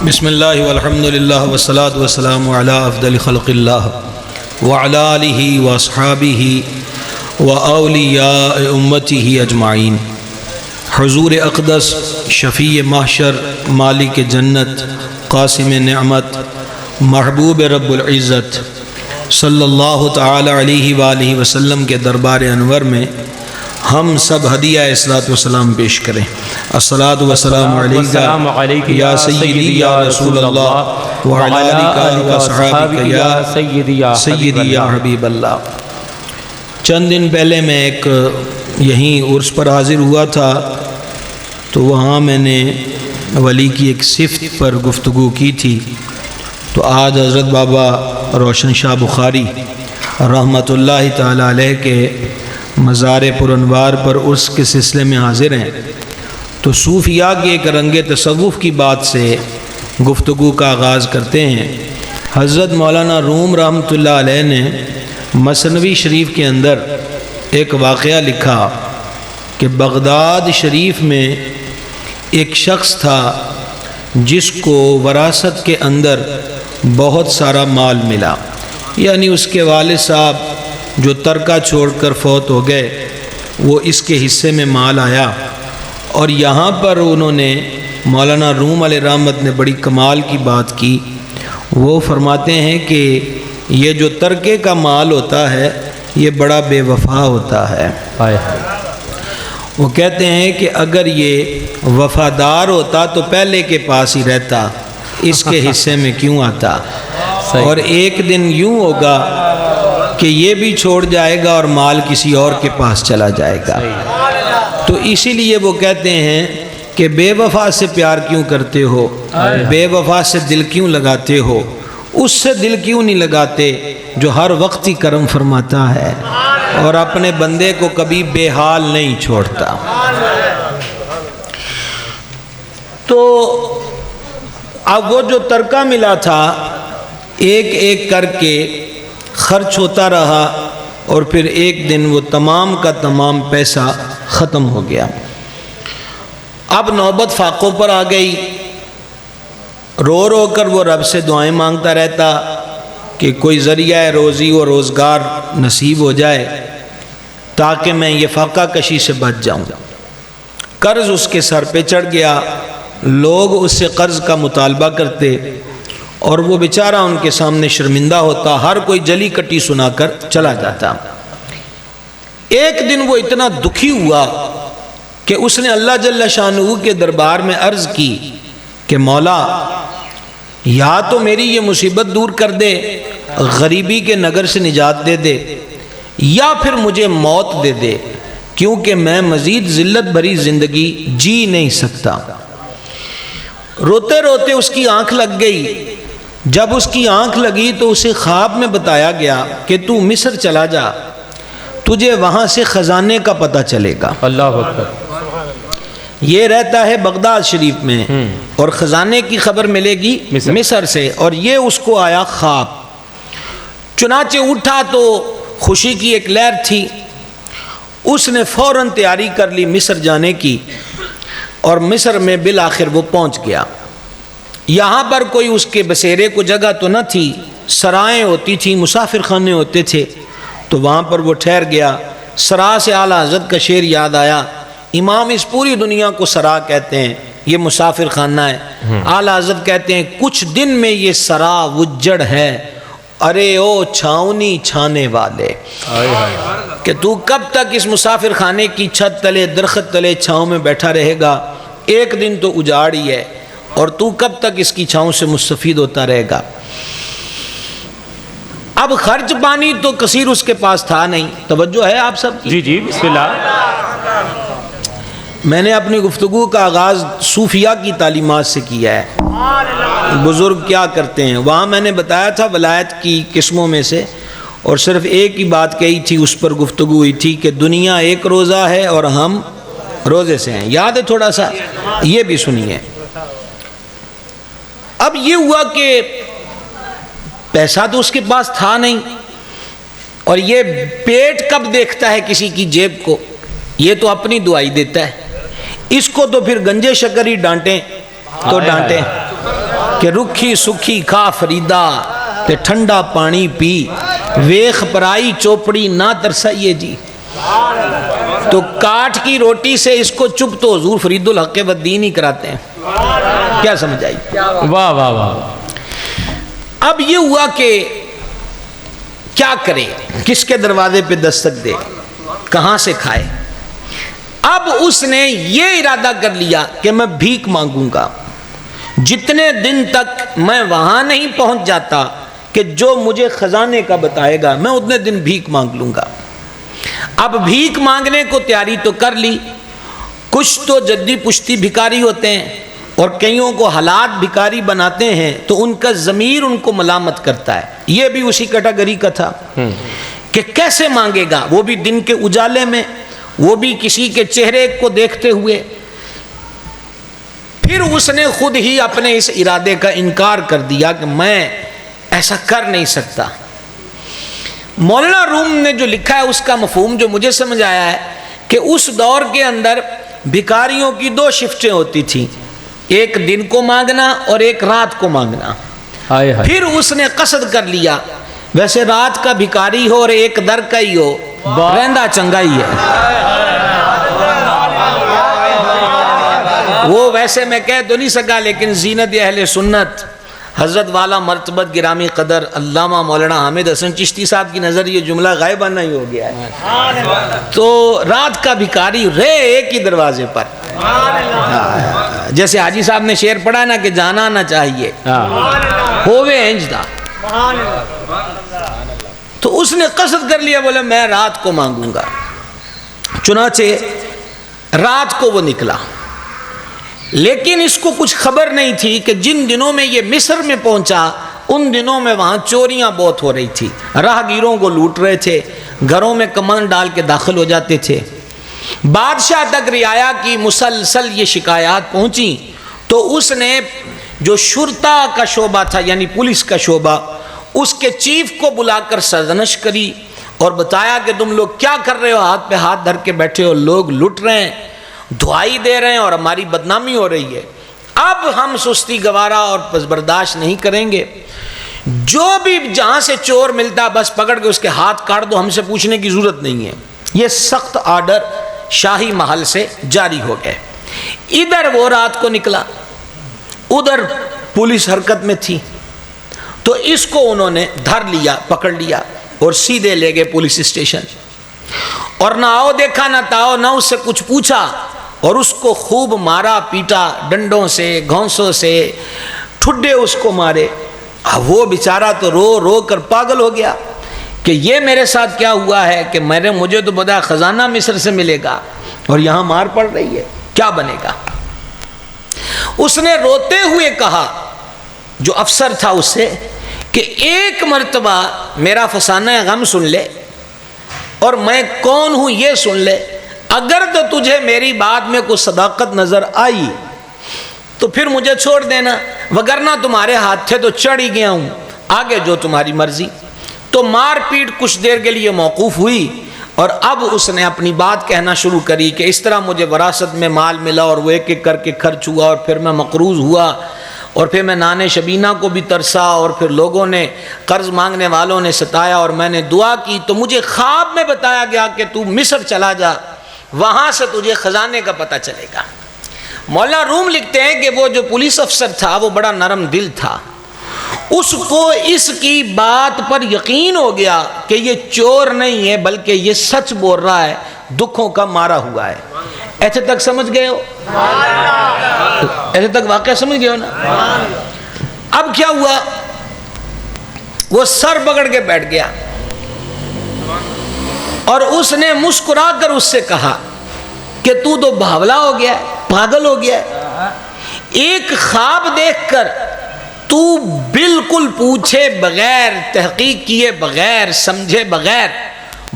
بسم اللہ والحمد للہ والصلاة والسلام علی افضل خلق اللہ وعلی آلہ واصحابہ واولیاء امتہ اجمعین۔ حضور اقدس شفیع محشر مالک جنت قاسم نعمت محبوب رب العزت صلی اللہ تعالی علیہ وآلہ وسلم کے دربار انور میں ہم سب ہدیہ اصلاۃ والسلام پیش کریں۔ الصلاۃ والسلام علیک یا سیدی یا رسول اللہ وعلی آلک وصحابک یا سیدی یا حبیب اللہ۔ چند دن پہلے میں ایک یہیں عرس پر حاضر ہوا تھا، تو وہاں میں نے ولی کی ایک صفت پر گفتگو کی تھی۔ تو آج حضرت بابا روشن شاہ بخاری رحمۃ اللہ تعالی علیہ کے مزار پر انوار پر عرس کے سلسلے میں حاضر ہیں، تو صوفیاء کے ایک رنگ تصوف کی بات سے گفتگو کا آغاز کرتے ہیں۔ حضرت مولانا روم رحمۃ اللہ علیہ نے مثنوی شریف کے اندر ایک واقعہ لکھا کہ بغداد شریف میں ایک شخص تھا جس کو وراثت کے اندر بہت سارا مال ملا، یعنی اس کے والد صاحب جو ترکہ چھوڑ کر فوت ہو گئے، وہ اس کے حصے میں مال آیا۔ اور یہاں پر انہوں نے مولانا روم علیہ رحمت نے بڑی کمال کی بات کی۔ وہ فرماتے ہیں کہ یہ جو ترکے کا مال ہوتا ہے یہ بڑا بے وفا ہوتا ہے۔ وہ کہتے ہیں کہ اگر یہ وفادار ہوتا تو پہلے کے پاس ہی رہتا، اس کے حصے میں کیوں آتا؟ اور ایک دن یوں ہوگا کہ یہ بھی چھوڑ جائے گا اور مال کسی اور کے پاس چلا جائے گا۔ تو اسی لیے وہ کہتے ہیں کہ بے وفا سے پیار کیوں کرتے ہو، بے وفا سے دل کیوں لگاتے ہو، اس سے دل کیوں نہیں لگاتے جو ہر وقت ہی کرم فرماتا ہے اور اپنے بندے کو کبھی بے حال نہیں چھوڑتا۔ تو اب وہ جو ترکہ ملا تھا ایک ایک کر کے خرچ ہوتا رہا، اور پھر ایک دن وہ تمام کا تمام پیسہ ختم ہو گیا۔ اب نوبت فاقوں پر آ گئی، رو رو کر وہ رب سے دعائیں مانگتا رہتا کہ کوئی ذریعہ روزی و روزگار نصیب ہو جائے تاکہ میں یہ فاقہ کشی سے بچ جاؤں۔ قرض اس کے سر پہ چڑھ گیا، لوگ اس سے قرض کا مطالبہ کرتے اور وہ بیچارہ ان کے سامنے شرمندہ ہوتا، ہر کوئی جلی کٹی سنا کر چلا جاتا۔ ایک دن وہ اتنا دکھی ہوا کہ اس نے اللہ جل شانہ کے دربار میں عرض کی کہ مولا، یا تو میری یہ مصیبت دور کر دے، غریبی کے نگر سے نجات دے دے، یا پھر مجھے موت دے دے، کیونکہ میں مزید ذلت بھری زندگی جی نہیں سکتا۔ روتے روتے اس کی آنکھ لگ گئی۔ جب اس کی آنکھ لگی تو اسے خواب میں بتایا گیا کہ تو مصر چلا جا، تجھے وہاں سے خزانے کا پتہ چلے گا۔ اللہ اکبر۔ یہ رہتا ہے بغداد شریف میں، اور خزانے کی خبر ملے گی مصر سے، اور یہ اس کو آیا خواب۔ چنانچہ اٹھا تو خوشی کی ایک لہر تھی، اس نے فوراً تیاری کر لی مصر جانے کی، اور مصر میں بالآخر وہ پہنچ گیا۔ یہاں پر کوئی اس کے بسیرے کو جگہ تو نہ تھی، سرائیں ہوتی تھیں، مسافر خانے ہوتے تھے، تو وہاں پر وہ ٹھہر گیا۔ سرا سے اعلیٰ حضرت کا شعر یاد آیا۔ امام اس پوری دنیا کو سرا کہتے ہیں، یہ مسافر خانہ ہے۔ اعلیٰ حضرت کہتے ہیں کچھ دن میں یہ سرا وجڑ ہے، ارے او چھاؤنی چھانے والے، کہ تو کب تک اس مسافر خانے کی چھت تلے درخت تلے چھاؤں میں بیٹھا رہے گا؟ ایک دن تو اجاڑ ہی ہے، اور تو کب تک اس کی چھاؤں سے مستفید ہوتا رہے گا؟ اب خرچ پانی تو کثیر اس کے پاس تھا نہیں۔ توجہ ہے آپ سب کی؟ جی بسم اللہ۔ میں نے اپنی گفتگو کا آغاز صوفیاء کی تعلیمات سے کیا ہے، بزرگ کیا کرتے ہیں۔ وہاں میں نے بتایا تھا ولایت کی قسموں میں سے، اور صرف ایک ہی بات کہی تھی، اس پر گفتگو ہوئی تھی کہ دنیا ایک روزہ ہے اور ہم روزے سے ہیں۔ یاد ہے تھوڑا سا؟ یہ بھی سنیے۔ اب یہ ہوا کہ پیسہ تو اس کے پاس تھا نہیں، اور یہ پیٹ کب دیکھتا ہے کسی کی جیب کو؟ یہ تو اپنی دعائی دیتا ہے۔ اس کو تو پھر گنجے شکر ہی ڈانٹیں تو ڈانٹیں، کہ رکھی سکھی کھا فریدا تے ٹھنڈا پانی پی، ویخ پرائی چوپڑی نہ ترسائیے جی۔ تو کاٹ کی روٹی سے اس کو چپ تو حضور فرید الحق والدین ہی کراتے ہیں۔ کیا سمجھائی؟ واہ واہ واہ۔ اب یہ ہوا کہ کیا کرے، کس کے دروازے پہ دستک دے، کہاں سے کھائے؟ اب اس نے یہ ارادہ کر لیا کہ میں بھیک مانگوں گا، جتنے دن تک میں وہاں نہیں پہنچ جاتا کہ جو مجھے خزانے کا بتائے گا میں اتنے دن بھیک مانگ لوں گا۔ اب بھیک مانگنے کو تیاری تو کر لی، کچھ تو جدی پشتی بھکاری ہوتے ہیں اور کئیوں کو حالات بھکاری بناتے ہیں تو ان کا ضمیر ان کو ملامت کرتا ہے۔ یہ بھی اسی کیٹیگری کا تھا کہ کیسے مانگے گا، وہ بھی دن کے اجالے میں، وہ بھی کسی کے چہرے کو دیکھتے ہوئے۔ پھر اس نے خود ہی اپنے اس ارادے کا انکار کر دیا کہ میں ایسا کر نہیں سکتا۔ مولانا روم نے جو لکھا ہے اس کا مفہوم جو مجھے سمجھ آیا ہے کہ اس دور کے اندر بھکاریوں کی دو شفٹیں ہوتی تھیں، ایک دن کو مانگنا اور ایک رات کو مانگنا۔ پھر اس نے قصد کر لیا ویسے رات کا بھکاری ہو اور ایک در کا ہی ہو، رہندہ چنگا ہی ہے۔ وہ ویسے میں کہہ تو نہیں سکا، لیکن زینت اہل سنت حضرت والا مرتبت گرامی قدر علامہ مولانا حامد حسن چشتی صاحب کی نظر یہ جملہ غائبانہ ہی ہو گیا ہے۔ تو رات کا بھکاری رہے ایک ہی دروازے پر، جیسے حاجی صاحب نے شعر پڑھا نا کہ جانا نہ چاہیے ہووے انجدہ۔ تو اس نے قصد کر لیا، بولے میں رات کو مانگوں گا۔ چنانچہ رات کو وہ نکلا، لیکن اس کو کچھ خبر نہیں تھی کہ جن دنوں میں یہ مصر میں پہنچا ان دنوں میں وہاں چوریاں بہت ہو رہی تھی، راہگیروں کو لوٹ رہے تھے، گھروں میں کمان ڈال کے داخل ہو جاتے تھے۔ بادشاہ تک رعایا کی مسلسل یہ شکایات پہنچی تو اس نے جو شرطا کا شعبہ تھا یعنی پولیس کا شعبہ، اس کے چیف کو بلا کر سرزنش کری اور بتایا کہ تم لوگ کیا کر رہے ہو، ہاتھ پہ ہاتھ دھر کے بیٹھے ہو، لوگ لٹ رہے ہیں، دعائی دے رہے ہیں اور ہماری بدنامی ہو رہی ہے۔ اب ہم سستی گوارا اور پس برداشت نہیں کریں گے، جو بھی جہاں سے چور ملتا بس پکڑ کے اس کے ہاتھ کاٹ دو، ہم سے پوچھنے کی ضرورت نہیں ہے۔ یہ سخت آرڈر شاہی محل سے جاری ہو گئے۔ ادھر وہ رات کو نکلا، ادھر پولیس حرکت میں تھی، تو اس کو انہوں نے دھر لیا، پکڑ لیا اور سیدھے لے گئے پولیس اسٹیشن، اور نہ آؤ دیکھا نہ تاؤ، نہ اس سے کچھ پوچھا، اور اس کو خوب مارا پیٹا، ڈنڈوں سے گھونسوں سے ٹھڈے اس کو مارے۔ وہ بیچارہ تو رو رو کر پاگل ہو گیا کہ یہ میرے ساتھ کیا ہوا ہے کہ مجھے تو پتا خزانہ مصر سے ملے گا اور یہاں مار پڑ رہی ہے، کیا بنے گا؟ اس نے روتے ہوئے کہا جو افسر تھا اس سے کہ ایک مرتبہ میرا فسانہ غم سن لے اور میں کون ہوں یہ سن لے، اگر تو تجھے میری بات میں کوئی صداقت نظر آئی تو پھر مجھے چھوڑ دینا، وگرنہ تمہارے ہاتھ تھے تو چڑھ ہی گیا ہوں، آگے جو تمہاری مرضی۔ تو مار پیٹ کچھ دیر کے لیے موقوف ہوئی اور اب اس نے اپنی بات کہنا شروع کری کہ اس طرح مجھے وراثت میں مال ملا اور وہ ایک ایک کر کے خرچ ہوا، اور پھر میں مقروض ہوا، اور پھر میں نانے شبینہ کو بھی ترسا، اور پھر لوگوں نے قرض مانگنے والوں نے ستایا، اور میں نے دعا کی تو مجھے خواب میں بتایا گیا کہ تو مصر چلا جا، وہاں سے تجھے خزانے کا پتہ چلے گا۔ مولانا روم لکھتے ہیں کہ وہ جو پولیس افسر تھا وہ بڑا نرم دل تھا، اس کو اس کی بات پر یقین ہو گیا کہ یہ چور نہیں ہے بلکہ یہ سچ بول رہا ہے، دکھوں کا مارا ہوا ہے۔ ایسے تک سمجھ گئے ہو؟ ایسے تک واقعہ سمجھ گئے ہو نا؟ اب کیا ہوا، وہ سر پکڑ کے بیٹھ گیا اور اس نے مسکرا کر اس سے کہا کہ تو بھاولا ہو گیا ہے، پاگل ہو گیا ہے، ایک خواب دیکھ کر تو بالکل پوچھے بغیر، تحقیق کیے بغیر، سمجھے بغیر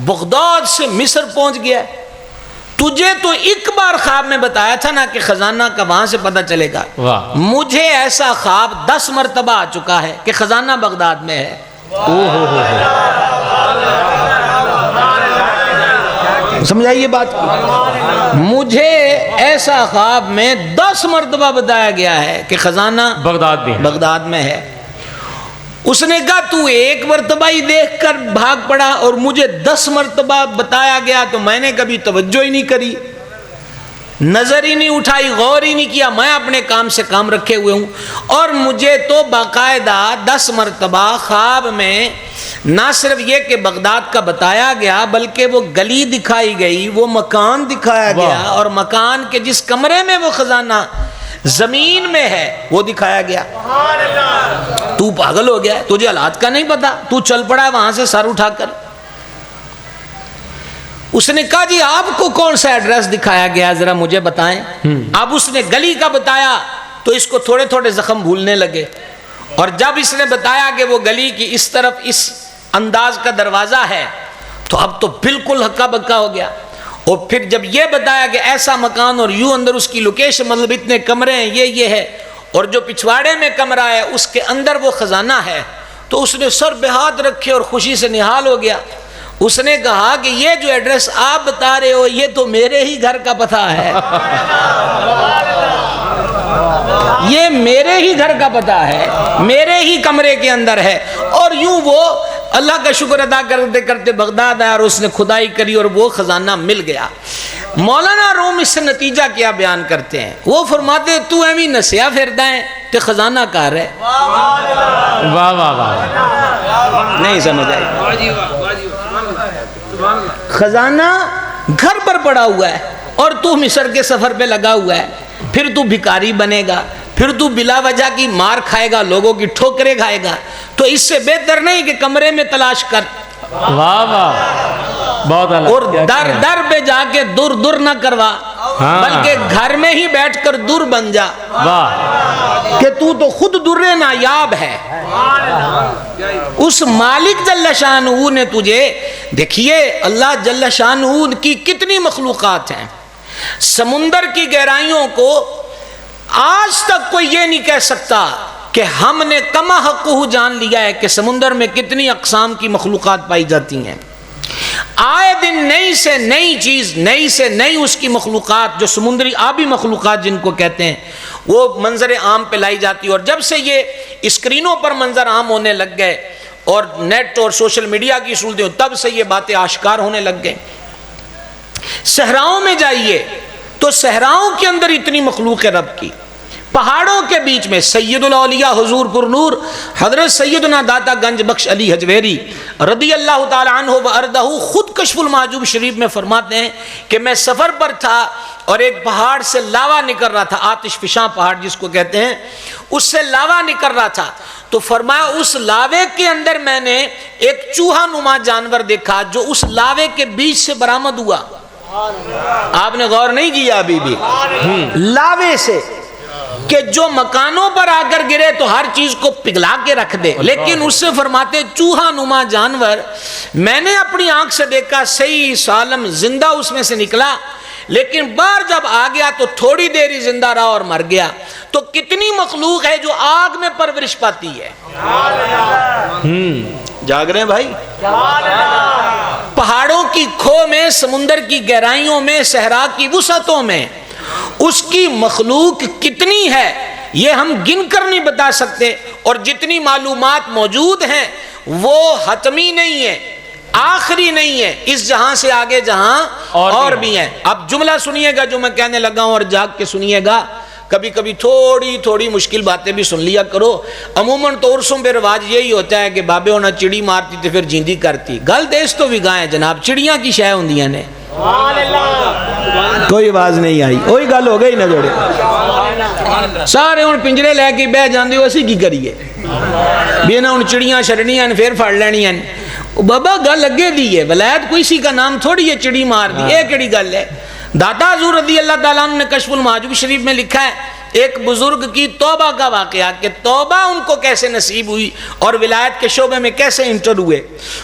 بغداد سے مصر پہنچ گیا ہے۔ تجھے تو ایک بار خواب میں بتایا تھا نا کہ خزانہ کا وہاں سے پتہ چلے گا، مجھے ایسا خواب 10 مرتبہ آ چکا ہے کہ خزانہ بغداد میں ہے۔ سمجھائیے بات کو. مجھے ایسا خواب میں 10 مرتبہ بتایا گیا ہے کہ خزانہ بغداد میں ہے. اس نے کہا تو ایک مرتبہ ہی دیکھ کر بھاگ پڑا اور مجھے 10 مرتبہ بتایا گیا تو میں نے کبھی توجہ ہی نہیں کری, نظر ہی نہیں اٹھائی, غور ہی نہیں کیا. میں اپنے کام سے کام رکھے ہوئے ہوں اور مجھے تو باقاعدہ 10 مرتبہ خواب میں نہ صرف یہ کہ بغداد کا بتایا گیا بلکہ وہ گلی دکھائی گئی, وہ مکان دکھایا گیا اور مکان کے جس کمرے میں وہ خزانہ زمین میں ہے وہ دکھایا گیا. تو پاگل ہو گیا ہے, تجھے حالات کا نہیں پتا, تو چل پڑا ہے وہاں سے سر اٹھا کر. اس نے کہا جی آپ کو کون سا ایڈریس دکھایا گیا ذرا مجھے بتائیں. اب اس نے گلی کا بتایا تو اس کو تھوڑے تھوڑے زخم بھولنے لگے, اور جب اس نے بتایا کہ وہ گلی کی اس طرف اس انداز کا دروازہ ہے تو اب تو بالکل ہکا بکا ہو گیا. اور پھر جب یہ بتایا کہ ایسا مکان اور یوں اندر اس کی لوکیشن, مطلب اتنے کمرے ہیں, یہ ہے, اور جو پچھواڑے میں کمرہ ہے اس کے اندر وہ خزانہ ہے, تو اس نے سر پہ ہاتھ رکھے اور خوشی سے نہال ہو گیا. اس نے کہا کہ یہ جو ایڈریس آپ بتا رہے ہو یہ تو میرے ہی گھر کا پتہ ہے, یہ میرے ہی گھر کا پتہ ہے, میرے ہی کمرے کے اندر ہے. اور یوں وہ اللہ کا شکر ادا کرتے کرتے بغداد آیا اور اس نے کھدائی کری اور وہ خزانہ مل گیا. مولانا روم اس سے نتیجہ کیا بیان کرتے ہیں, وہ فرماتے تو ایویں نسیا پھردا ہے تے خزانہ کار ہے. واہ واہ واہ, نہیں سمجھ آئی. خزانہ گھر پر پڑا ہوا ہے اور تو مصر کے سفر پہ لگا ہوا ہے, پھر تو بھکاری بنے گا, پھر تو بلا وجہ کی مار کھائے گا, لوگوں کی ٹھوکریں کھائے گا. تو اس سے بہتر نہیں کہ کمرے میں تلاش کر, واہ واہ, بہت اعلیٰ, اور در در پہ جا کے دور دور نہ کروا, بلکہ گھر میں ہی بیٹھ کر دور بن جا, واہ, کہ تو خود در نایاب ہے. اس مالک جل شانہ نے تجھے, دیکھیے اللہ جل شانہ کی کتنی مخلوقات ہیں. سمندر کی گہرائیوں کو آج تک کوئی یہ نہیں کہہ سکتا کہ ہم نے کما حقہ جان لیا ہے کہ سمندر میں کتنی اقسام کی مخلوقات پائی جاتی ہیں. آئے دن نئی سے نئی چیز, نئی سے نئی اس کی مخلوقات, جو سمندری آبی مخلوقات جن کو کہتے ہیں, وہ منظر عام پہ لائی جاتی ہے. اور جب سے یہ اسکرینوں پر منظر عام ہونے لگ گئے اور نیٹ اور سوشل میڈیا کی سہولتیں, تب سے یہ باتیں آشکار ہونے لگ گئے. صحراؤں میں جائیے تو صحراؤں کے اندر اتنی مخلوق ہے رب کی. پہاڑوں کے بیچ میں سید الاولیاء حضور پر نور حضرت سیدنا داتا گنج بخش علی حجویری رضی اللہ تعالی عنہ وارضہ خود کشف المحجوب شریف میں فرماتے ہیں کہ میں سفر پر تھا اور ایک پہاڑ سے لاوا نکل رہا تھا, آتش فشاں پہاڑ جس کو کہتے ہیں, اس سے لاوا نکل رہا تھا. تو فرمایا اس لاوے کے اندر میں نے ایک چوہا نما جانور دیکھا جو اس لاوے کے بیچ سے برآمد ہوا. آپ نے غور نہیں کیا ابھی بھی, لاوے سے, کہ جو مکانوں پر آ کر گرے تو ہر چیز کو پگھلا کے رکھ دے, لیکن اس سے فرماتے چوہا نما جانور میں نے اپنی آنکھ سے دیکھا, صحیح سالم زندہ اس میں سے نکلا, لیکن باہر جب آ گیا تو تھوڑی دیر ہی زندہ رہا اور مر گیا. تو کتنی مخلوق ہے جو آگ میں پرورش پاتی ہے. جاگ رہے ہیں بھائی, پہاڑوں کی کھو میں, سمندر کی گہرائیوں میں, صحرا کی وسعتوں میں اس کی مخلوق کتنی ہے یہ ہم گن کر نہیں بتا سکتے. اور جتنی معلومات موجود ہیں وہ حتمی نہیں ہے, آخری نہیں ہے, اس جہاں سے آگے جہاں اور بھی ہیں. اب جملہ سنیے گا جو میں کہنے لگا ہوں اور جاگ کے سنیے گا. کبھی کبھی تھوڑی تھوڑی مشکل باتیں بھی سن لیا کرو. عموماً تو عرصوں پہ رواج یہی ہوتا ہے کہ بابے ہونا چڑی مارتی تھی پھر جیندی کرتی. گل دیس تو بھی گائیں جناب, چڑیاں کی شے ہوندیاں نے. کوئی آواز نہیں آئی, وہی گل ہو گئی نہ جوڑے, سارے ہوں پنجرے لے کے بہ جاندے ہو, اسی کی کریے بھی نہ ہوں چڑیاں شرنیاں پھر پھڑ لینیاں. بابا گل اگے دی ہے, ولایت کوئی سی کا نام تھوڑی ہے چڑی مار دی, یہ کیڑی گل ہے. داتا حضور رضی اللہ تعالیٰ عنہ نے کشف المحجوب شریف میں لکھا ہے ایک بزرگ کی توبہ کا واقعہ, کہ توبہ ان کو کیسے نصیب ہوئی اور ولایت کے شعبے میں کیسے انٹر ہوئے.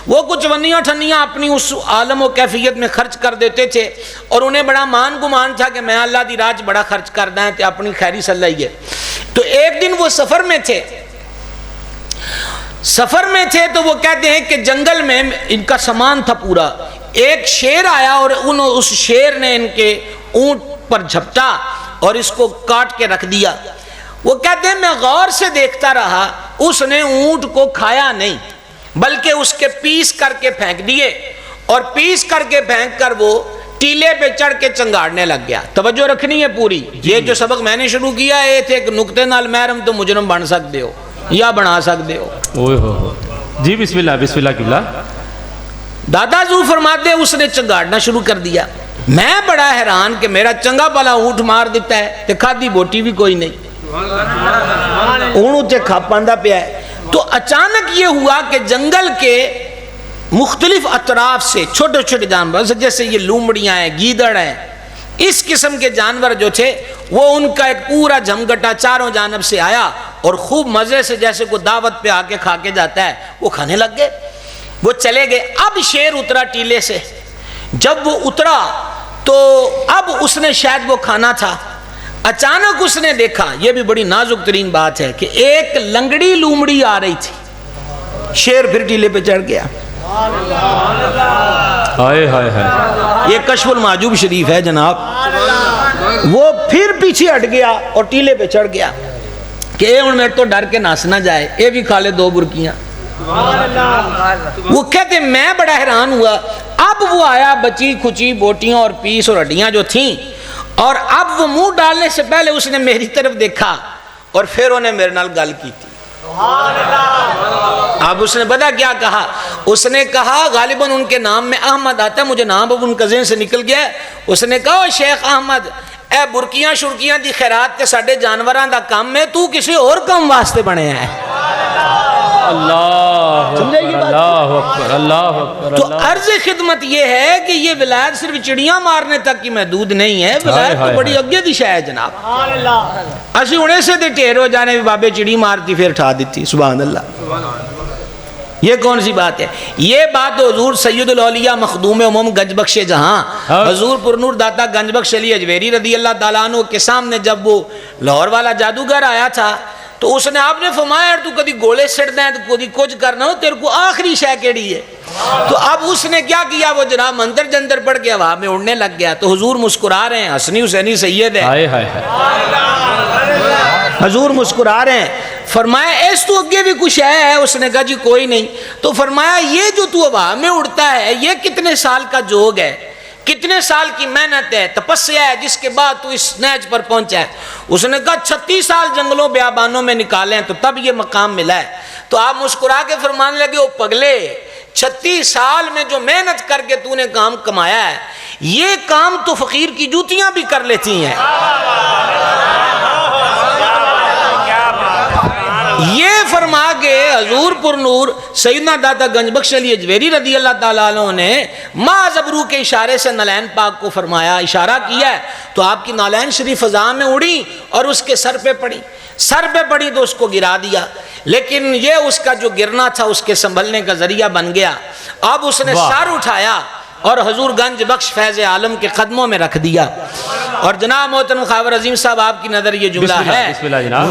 وہ کچھ ونیاں ٹھنیاں اپنی اس عالم و کیفیت میں خرچ کر دیتے تھے اور انہیں بڑا مان گمان تھا کہ میں اللہ دی راج بڑا خرچ کر دیں تے اپنی خیری صلاحی ہے. تو ایک دن وہ سفر میں تھے تو وہ کہتے ہیں کہ جنگل میں ان کا سامان تھا پورا, ایک شیر آیا اور اس شیر نے ان کے اونٹ پر جھپٹا اور اس کو کاٹ کے رکھ دیا۔ وہ کہتے ہیں میں غور سے دیکھتا رہا، اس نے اونٹ کو کھایا نہیں بلکہ اس کے پیس کر کے پھینک دیے، اور پیس کر کے پھینک کر وہ ٹیلے پہ چڑھ کے چنگاڑنے لگ گیا۔ توجہ رکھنی ہے پوری، یہ جو سبق میں نے شروع کیا ہے تھے ایک نقطے نال محرم تو مجرم بن سکتے ہو یا بنا سکتے ہو۔ اوہ ہو جی، بسم اللہ قبلہ۔ دادا زو فرماتے ہیں اس نے چنگاڑنا شروع کر دیا۔ میں بڑا حیران کہ میرا چنگا بلا اونٹ مار دیتا ہے تے کھادی بوٹی بھی کوئی نہیں، اونٹ تے کھا پاندا پیا ہے۔ تو اچانک یہ ہوا کہ جنگل کے مختلف اطراف سے چھوٹے چھوٹے جانور جیسے یہ لومڑیاں ہیں، گیدڑ ہیں، اس قسم کے جانور جو تھے وہ ان کا ایک پورا جھمگٹا چاروں جانب سے آیا اور خوب مزے سے جیسے کوئی دعوت پہ آ کے کھا کے جاتا ہے وہ کھانے لگ گئے، وہ چلے گئے۔ اب شیر اترا ٹیلے سے، جب وہ اترا تو اب اس نے شاید وہ کھانا تھا، اچانک اس نے دیکھا، یہ بھی بڑی نازک ترین بات ہے کہ ایک لنگڑی لومڑی آ رہی تھی۔ شیر پھر ٹیلے پہ چڑھ گیا۔ یہ کشف المحجوب شریف ہے جناب۔ وہ پھر پیچھے ہٹ گیا اور ٹیلے پہ چڑھ گیا کہ اے ہن میرے تو ڈر کے ناس نہ جائے، اے بھی کھا لے دو برکیاں۔ وہ کہتے میں بڑا حیران ہوا، اب وہ آیا بچی کھچی بوٹیاں اور پیس اور ہڈیاں جو تھیں، اور اب وہ منہ ڈالنے سے پہلے اس نے میری طرف دیکھا اور پھر انہیں میرے نال گل کی تھی۔ اب اس نے پتا کیا کہا؟ اس نے کہا غالباً ان کے نام میں احمد آتا ہے، مجھے نام اب ان کا ذہن سے نکل گیا ہے۔ اس نے کہا شیخ احمد، اے برکیاں شرکیاں دی خیرات تے ساڈے جانوراں دا کام ہے، تو کسی اور کام واسطے بنے ہے۔ اللہ اکبر اللہ اکبر۔ تو عرض خدمت یہ ہے کہ یہ ولایت صرف چڑیاں مارنے تک کی محدود نہیں ہے، ولایت تو بڑی اگے دی شے ہے جناب۔ اسی ہونے سے دے ٹھیر ہو جانے بھی بابے چڑی مارتی پھر اٹھا دیتی، سبحان اللہ۔ یہ کون سی بات ہے؟ یہ بات حضور سید الاولیاء مخدوم امم گنج بخش جہاں حضور پرنور داتا گنج بخش علی اجویری رضی اللہ تعالیٰ عنہ کے سامنے جب وہ لاہور والا جادوگر آیا تھا تو اس نے آپ نے فرمایا تو کدی گولے سڑنا ہے تو کدی کچھ کرنا ہو، تیرے کو آخری شے کیڑی ہے؟ تو اب اس نے کیا کیا، وہ جناب منتر جنتر پڑھ کے ہوا میں اڑنے لگ گیا۔ تو حضور مسکرا رہے ہیں، حسنی حسینی سید ہے، حضور مسکرا رہے ہیں۔ فرمایا اس تو اگے بھی کچھ ہے؟ اس نے کہا جی کوئی نہیں۔ تو فرمایا یہ جو تو ہوا میں اڑتا ہے یہ کتنے سال کا جوگ ہے، کتنے سال کی محنت ہے، تپسیا ہے، جس کے بعد تو اس نیج پر پہنچا ہے؟ اس نے کہا 36 سال جنگلوں بیابانوں میں نکالے ہیں تو تب یہ مقام ملا ہے۔ تو آپ مسکرا کے فرمانے لگے او پگلے، 36 سال میں جو محنت کر کے تو نے کام کمایا ہے یہ کام تو فقیر کی جوتیاں بھی کر لیتی ہیں۔ یہ فرما کے حضور پرنور سیدنا داتا گنج بخش علی اجویری رضی اللہ تعالیٰ عنہ نے ماں زبرو کے اشارے سے نالین پاک کو فرمایا، اشارہ کیا ہے تو آپ کی نالین شریف فضا میں اڑی اور اس کے سر پہ پڑی تو اس کو گرا دیا، لیکن یہ اس کا جو گرنا تھا اس کے سنبھلنے کا ذریعہ بن گیا۔ اب اس نے سر اٹھایا اور حضور گنج بخش فیض عالم کے قدموں میں رکھ دیا۔ اور جناب محترم خاور عظیم صاحب آپ کی نظر یہ جملہ ہے،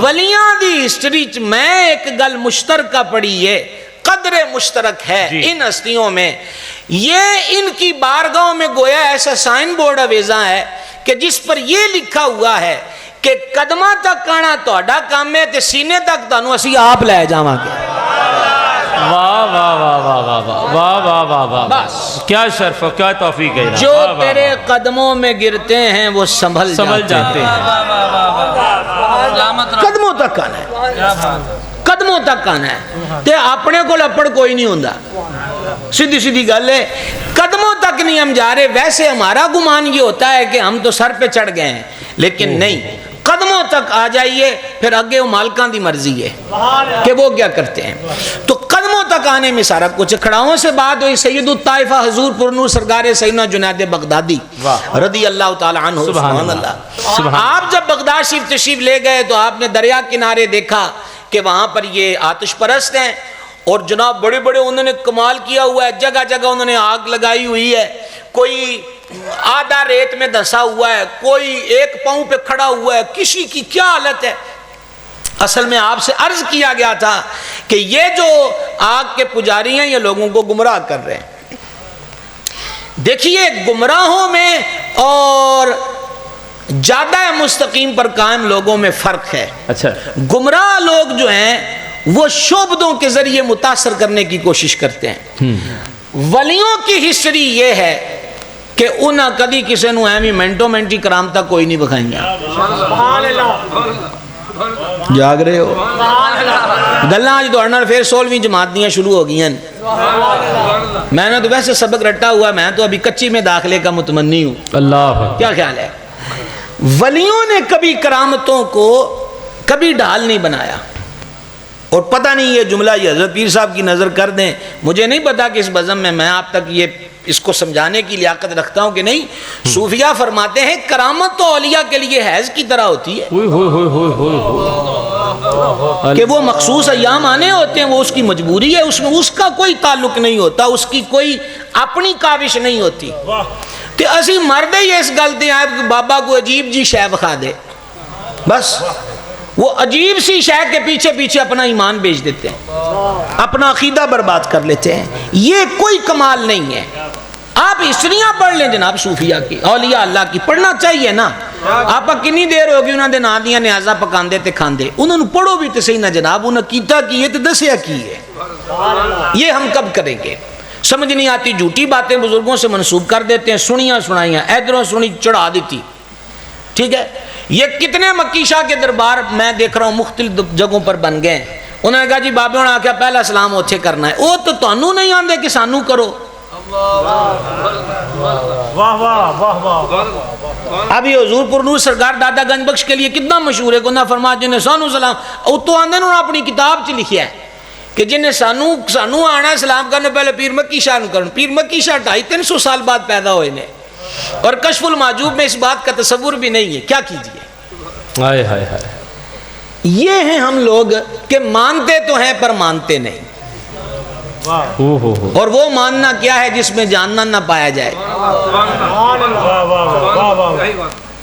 ولیاں دی ہسٹری میں ایک گل مشترکہ پڑی ہے، قدر مشترک ہے ان ہستیوں میں، یہ ان کی بارگاہوں میں گویا ایسا سائن بورڈ اویزاں ہے کہ جس پر یہ لکھا ہوا ہے کہ قدمہ تک آنا تہاڈا کام ہے تے سینے تک تانوں اسی آپ لے جاواں گے۔ واہ واہ واہ واہ واہ واہ واہ واہ واہ واہ، کیا شرف کیا توفیق ہے۔ جو تیرے قدموں میں گرتے ہیں وہ سنبھل جاتے ہیں۔ قدموں تک آنا ہے، قدموں تک آنا ہے، تے اپنے کو لپڑ کوئی نہیں ہوندہ، سیدھی گل ہے، قدموں تک نہیں ہم جا رہے۔ ویسے ہمارا گمان یہ ہوتا ہے کہ ہم تو سر پہ چڑھ گئے ہیں، لیکن نہیں، قدموں تک آ جائیے، پھر آگے وہ مالکان دی مرضی ہے کہ وہ کیا کرتے ہیں۔ تو قدموں تک آنے میں سارا کچھ۔ کھڑاؤں سے بات ہوئی سید الطائفہ حضور پرنور سرکار سیدنا جنید بغدادی رضی اللہ تعالی عنہ، سبحان اللہ۔ آپ جب بغداد شریف تشریف لے گئے تو آپ نے دریا کنارے دیکھا کہ وہاں پر یہ آتش پرست ہیں اور جناب بڑے بڑے انہوں نے کمال کیا ہوا ہے، جگہ جگہ انہوں نے آگ لگائی ہوئی ہے، کوئی آدھا ریت میں دھسا ہوا ہے، کوئی ایک پاؤں پہ کھڑا ہوا ہے، کسی کی کیا حالت ہے۔ اصل میں آپ سے عرض کیا گیا تھا کہ یہ جو آگ کے پجاری ہیں یہ لوگوں کو گمراہ کر رہے ہیں۔ دیکھیے گمراہوں میں اور جادہ مستقیم پر قائم لوگوں میں فرق ہے. اچھا. گمراہ لوگ جو ہیں وہ شعبدوں کے ذریعے متاثر کرنے کی کوشش کرتے ہیں. ولیوں کی ہسٹری یہ ہے کہ انہاں کدی کسی نو ایویں منٹو منٹی کرامتا کوئی نہیں بکھائیں گا. جاگ رہے ہو گلاں اج دوڑنا پھر 16ویں جماعت دیاں شروع ہو گئی ہیں. میں نے تو ویسے سبق رٹا ہوا, میں تو ابھی کچی میں داخلے کا متمنی ہوں. اللہ کیا خیال ہے؟ ولیوں نے کبھی کرامتوں کو کبھی ڈھال نہیں بنایا. اور پتہ نہیں یہ جملہ یہ حضرت پیر صاحب کی نظر کر دیں, مجھے نہیں پتا کہ اس بزم میں آپ تک یہ اس کو سمجھانے کی لیاقت رکھتا ہوں کہ نہیں. صوفیہ فرماتے ہیں کرامت تو اولیاء کے لیے حیض کی طرح ہوتی ہے کہ وہ مخصوص ایام آنے ہوتے ہیں, وہ اس کی مجبوری ہے, اس میں اس کا کوئی تعلق نہیں ہوتا, اس کی کوئی اپنی کاوش نہیں ہوتی. کہ اسی مردے ہی اس گلتے ہیں کہ بابا کو عجیب جی شے بخا دے, بس وہ عجیب سی شے کے پیچھے پیچھے اپنا ایمان بیچ دیتے ہیں, اپنا عقیدہ برباد کر لیتے ہیں. یہ کوئی کمال نہیں ہے. آپ ہسٹریاں پڑھ لیں جناب صوفیہ کی, اولیاء اللہ کی, پڑھنا چاہیے نا. آپ کنی دیر ہوگی انہوں نے نا دیاں نیازہ پکاندے تے کھاندے, انہوں نے پڑھو بھی تے صحیح نہ جناب, انہوں نے کیتا کی ہے تے دسیا کی ہے. یہ ہم کب کریں گے؟ سمجھ نہیں آتی, جھوٹی باتیں بزرگوں سے منسوب کر دیتے ہیں, سنیاں سنائیاں, ادھروں سنی چڑھا دیتی. ٹھیک ہے, یہ کتنے مکی شاہ کے دربار میں دیکھ رہا ہوں مختلف جگہوں پر بن گئے. انہوں نے کہا جی بابے نے آکھا پہلا سلام اوتھے کرنا ہے, وہ تو تانوں نہیں آندے کہ سانو کرو. ابھی حضور پر نور سرکار دادا گنج بخش کے لیے کتنا مشہور ہے کہ انہوں نے فرمایا جنہیں سانو سلام, او تو آندے انہوں نے اپنی کتاب چ لکھیا ہے کہ جنہیں سانو آنا سلام کرنے پہلے پیر مکی شاہ نو کرن. پیر مکی شاہ 250-300 سال بعد پیدا ہوئے نے, اور کشف المعجوب میں اس بات کا تصور بھی نہیں ہے. کیا کیجئے؟ ہائے ہائے ہائے. یہ ہیں ہم لوگ کہ مانتے تو ہیں پر مانتے نہیں. اور وہ ماننا کیا ہے جس میں جاننا نہ پایا جائے.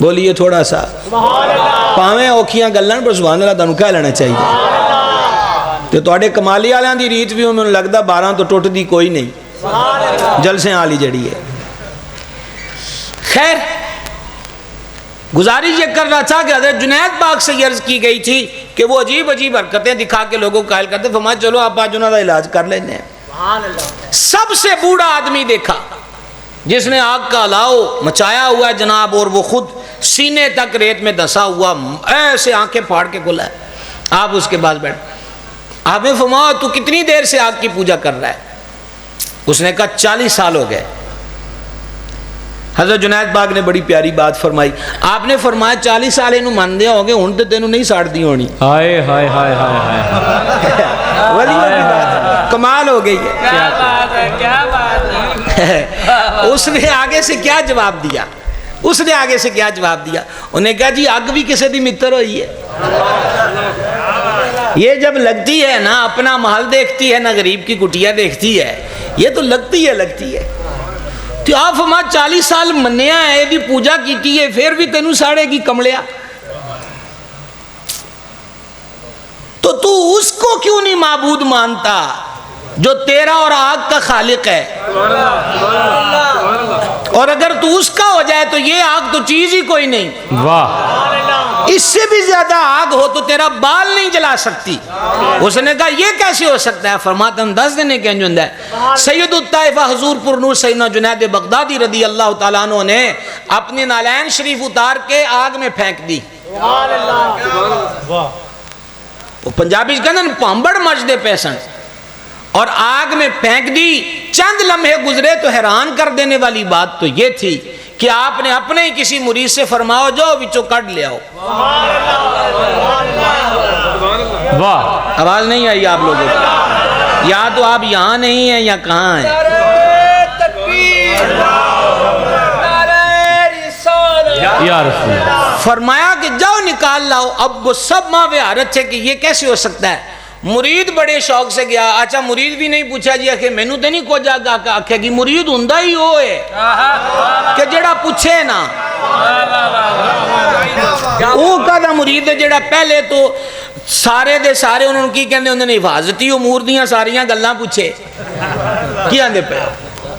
بولیے تھوڑا سا پاویں اوکھیاں گلن پر سبحان اللہ تانوں کہہ لینا چاہیے. تو تواڈے کمالی والیاں دی ریت بھی انہوں لگدا 12 تو ٹوٹ دی کوئی نہیں, جلسے والی جڑی ہے. خیر گزارش یہ کر رہا تھا کہ حضرت جنید پاک سے عرض کی گئی تھی کہ وہ عجیب عجیب حرکتیں دکھا کے لوگوں کو قائل کرتے. فرمایا چلو آپ آج انہوں کا علاج کر لینے ہیں. سب سے بوڑھا آدمی دیکھا جس نے آگ کا الاؤ مچایا ہوا ہے جناب, اور وہ خود سینے تک ریت میں دسا ہوا, ایسے آنکھیں پھاڑ کے کھلا ہے. آپ اس کے پاس بیٹھ, آپ نے فرمایا تو کتنی دیر سے آگ کی پوجا کر رہا ہے؟ اس نے کہا 40 سال ہو گئے. حضرت جنید پاک نے بڑی پیاری بات فرمائی. آپ نے فرمایا 40 سال انہوں مان دیا ہوگے, ہن تے تینوں نہیں ساڑ دی ہونی. ہائے ہائے ہائے ہائے ولیوں کی بات کمال ہو گئی ہے. کیا بات ہے. اس نے آگے سے کیا جواب دیا؟ اس نے آگے سے کیا جواب دیا؟ انہیں کہا جی آگ بھی کسی دی متر ہوئی ہے. یہ جب لگتی ہے نا اپنا محل دیکھتی ہے, نہ غریب کی کٹیا دیکھتی ہے, یہ تو لگتی ہے. تو آپ ہمارا 40 سال منیا ہے, دی پوجا کیتی ہے, پھر بھی تینوں ساڑے کی کملیا. تو اس کو کیوں نہیں معبود مانتا جو تیرا اور آگ کا خالق ہے؟ اور اگر تو اس کا ہو جائے تو یہ آگ تو چیز ہی کوئی نہیں. واہ, اس سے بھی زیادہ آگ ہو تو تیرا بال نہیں جلا سکتی. اس نے کہا یہ کیسے ہو سکتا ہے؟ فرماتا ہم 10 دینے کے انجوندہ ہے. سید الطائفہ حضور پر نور سیدنا جنید بغدادی رضی اللہ تعالیٰ عنہ نے اپنی نالین شریف اتار کے آگ میں پھینک دی. وہ پنجابی کہنا پامبڑ مجدے پیسن, اور آگ میں پھینک دی. چند لمحے گزرے تو حیران کر دینے والی بات تو یہ تھی کہ آپ نے اپنے ہی کسی مرید سے فرماؤ جو بچوں کٹ لے آؤ. واہ, آواز نہیں آئی آپ لوگوں کو؟ یا تو آپ یہاں نہیں ہیں یا کہاں ہیں؟ یا رسول اللہ. فرمایا کہ جاؤ نکال لاؤ. اب وہ سب ماں حیرت تھے کہ یہ کیسے ہو سکتا ہے. مرید بڑے شوق سے گیا. اچھا مرید بھی نہیں پوچھا جی کہ مینوں تے نہیں کو جاگا آکھے گی مرید ہوندا ہی وہ ہے کہ جڑا پوچھے نا. وہ کہدا مرید ہے جڑا پہلے تو سارے دے سارے انہوں کی کہندے ہوندے نے حفاظتی امور دیاں ساریاں گلاں پوچھے. کی آندے پے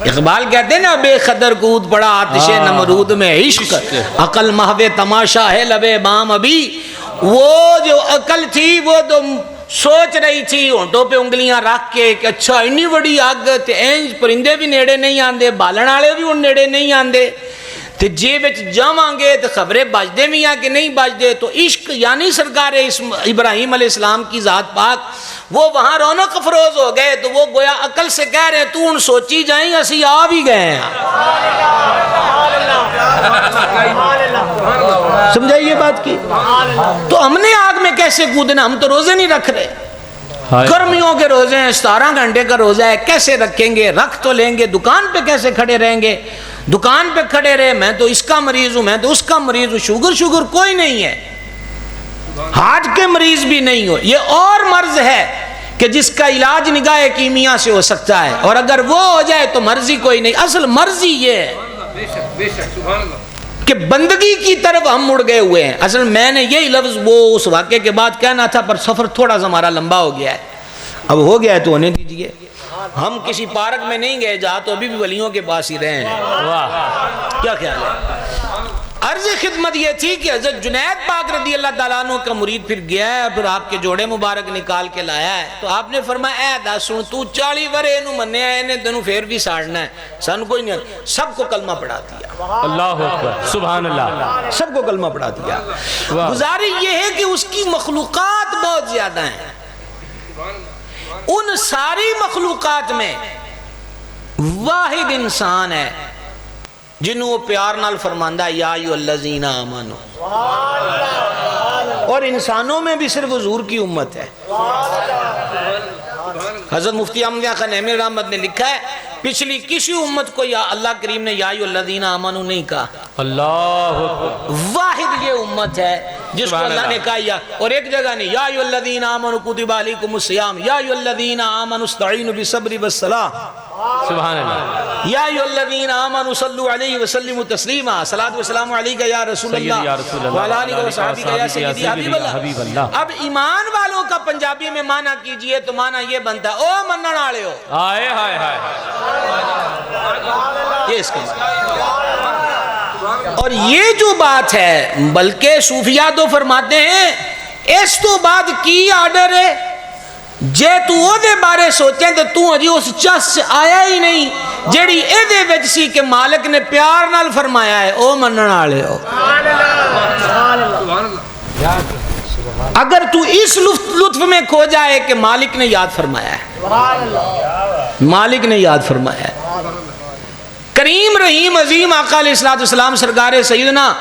اقبال کہتے ہیں نا بے قدر کود پڑا آتش نمرود میں عشق، عقل محو تماشا ہے لبے بام ابھی. وہ جو عقل تھی وہ تو سوچ رہی تھی ہونٹوں پہ انگلیاں رکھ کے کہ اچھا انی بڑی اگ تے اینج پرندے بھی نیڑے نہیں آندے، بالن والے بھی ان نیڑے نہیں آندے، تے جے وچ جاواں گے تے خبریں بجدے بھی ہیں کہ نہیں بجدے. تو عشق یعنی سرکار ابراہیم علیہ السلام کی ذات پاک وہ وہاں رونق افروز ہو گئے. تو وہ گویا عقل سے کہہ رہے تو ان سوچی جائیں اسی آ بھی گئے ہیں. سمجھائیے بات کی. تو ہم نے آگ میں کیسے کودنا؟ ہم تو روزے نہیں رکھ رہے، گرمیوں کے روزے ہیں، 17 گھنٹے کا روزہ ہے، کیسے رکھیں گے؟ رکھ تو لیں گے، دکان پہ کیسے کھڑے رہیں گے؟ دکان پہ کھڑے رہے میں تو اس کا مریض ہوں، میں تو اس کا مریض ہوں. شوگر کوئی نہیں ہے، ہارٹ کے مریض بھی نہیں ہو. یہ اور مرض ہے کہ جس کا علاج نگاہ کیمیا سے ہو سکتا ہے، اور اگر وہ ہو جائے تو مرضی کوئی نہیں. اصل مرضی یہ ہے کہ بندگی کی طرف ہم مڑ گئے ہوئے ہیں. اصل میں نے یہی لفظ وہ اس واقعے کے بعد کہنا تھا، پر سفر تھوڑا سا ہمارا لمبا ہو گیا ہے. اب ہو گیا ہے تو ہونے دیجئے. ہم کسی پارک میں نہیں گئے جہاں تو ابھی بھی ولیوں کے پاس ہی رہے ہیں. کیا خیال ہے؟ عرض خدمت یہ تھی کہ حضرت جنید پاک رضی اللہ تعالیٰ عنہ کا مرید پھر گیا ہے اور پھر آپ کے جوڑے مبارک نکال کے لایا ہے. تو آپ نے فرمایا اے دا سن تو 40 ورے انہوں مننے آئے نے تنہوں پھر بھی ساڑنا ہے. سن کوئی نہیں، سب کو کلمہ پڑھا دیا. اللہ اکبر سبحان اللہ. سب کو کلمہ پڑھا دیا. گزارش یہ ہے کہ اس کی مخلوقات بہت زیادہ ہیں. ان ساری مخلوقات میں واحد انسان ہے جنہوں وہ پیار نال فرماندہ یا ایھا الذین آمنوا. اور انسانوں میں بھی صرف حضور کی امت ہے. حضرت مفتی احمد خان نعیمی رحمت نے لکھا ہے پچھلی کسی امت کو یا اللہ کریم نے یا ایھا الذین آمنوا نہیں کہا. اللہ اکبر. واحد یہ امت ہے جس کو اللہ نے کہا یا، اور ایک جگہ نہیں یا ایھا الذین آمنوا کتب علیکم الصیام یا ایھا الذین آمنوا استعینوا بالصبر والصلاۃ. سبحان اللہ. یا ایھا الذین آمنوا صلوا علیہ وسلموا تسلیما. صلاۃ و سلام علیک یا رسول اللہ وعلی آلہ و صحبہ یا سیدی حبیب اللہ. اب ایمان والوں کا پنجابی میں معنی کیجئے تو معنی یہ بنتا ہے او منن والے ہو. ہائے ہائے ہائے. یہ اس کے اور یہ جو بات ہے بلکہ صوفیہ تو فرماتے ہیں اس تو بعد کی آرڈر ہے جے تو او دے بارے سوچیں تو اجی اس چس سے آیا ہی نہیں جیڑی اے دے وچ سی کہ مالک نے پیار نال فرمایا ہے او منن والے ہو. اگر تو اس لطف میں کھو جائے کہ مالک نے یاد فرمایا ہے، مالک نے یاد فرمایا ہے. کریم رحیم عظیم آقا علیہ السلام سرکار سیدنا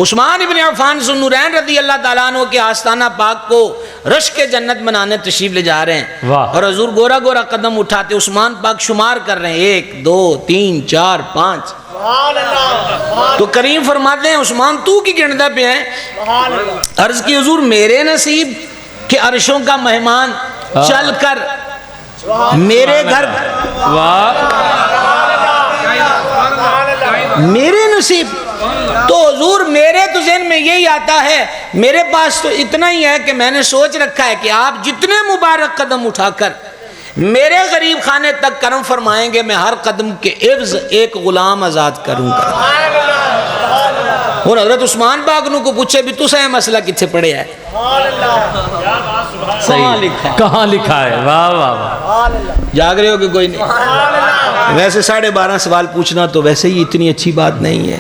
عثمان ابن عفان ذو النورین رضی اللہ تعالیٰ عنہ کے آستانہ پاک کو رشک جنت منانے تشریف لے جا رہے ہیں. اور حضور گورا گورا قدم اٹھاتے عثمان پاک شمار کر رہے ہیں 1 2 3 4 5. تو کریم فرماتے ہیں عثمان تو کی گنتا پہ ہیں؟ عرض کی حضور میرے نصیب کہ عرشوں کا مہمان چل کر میرے گھر، میرے نصیب. تو حضور میرے تو ذہن میں یہی آتا ہے، میرے پاس تو اتنا ہی ہے کہ میں نے سوچ رکھا ہے کہ آپ جتنے مبارک قدم اٹھا کر میرے غریب خانے تک کرم فرمائیں گے میں ہر قدم کے عوض ایک غلام آزاد کروں گا. اور حضرت عثمان پاک نو کو پوچھے بھی تسا یہ مسئلہ کتنے پڑھے ہے؟ کہاں لکھا ہے؟ واہ واہ. جاگ رہے ہو کہ کوئی نہیں؟ ویسے 12:30 سوال پوچھنا تو ویسے ہی اتنی اچھی بات نہیں ہے.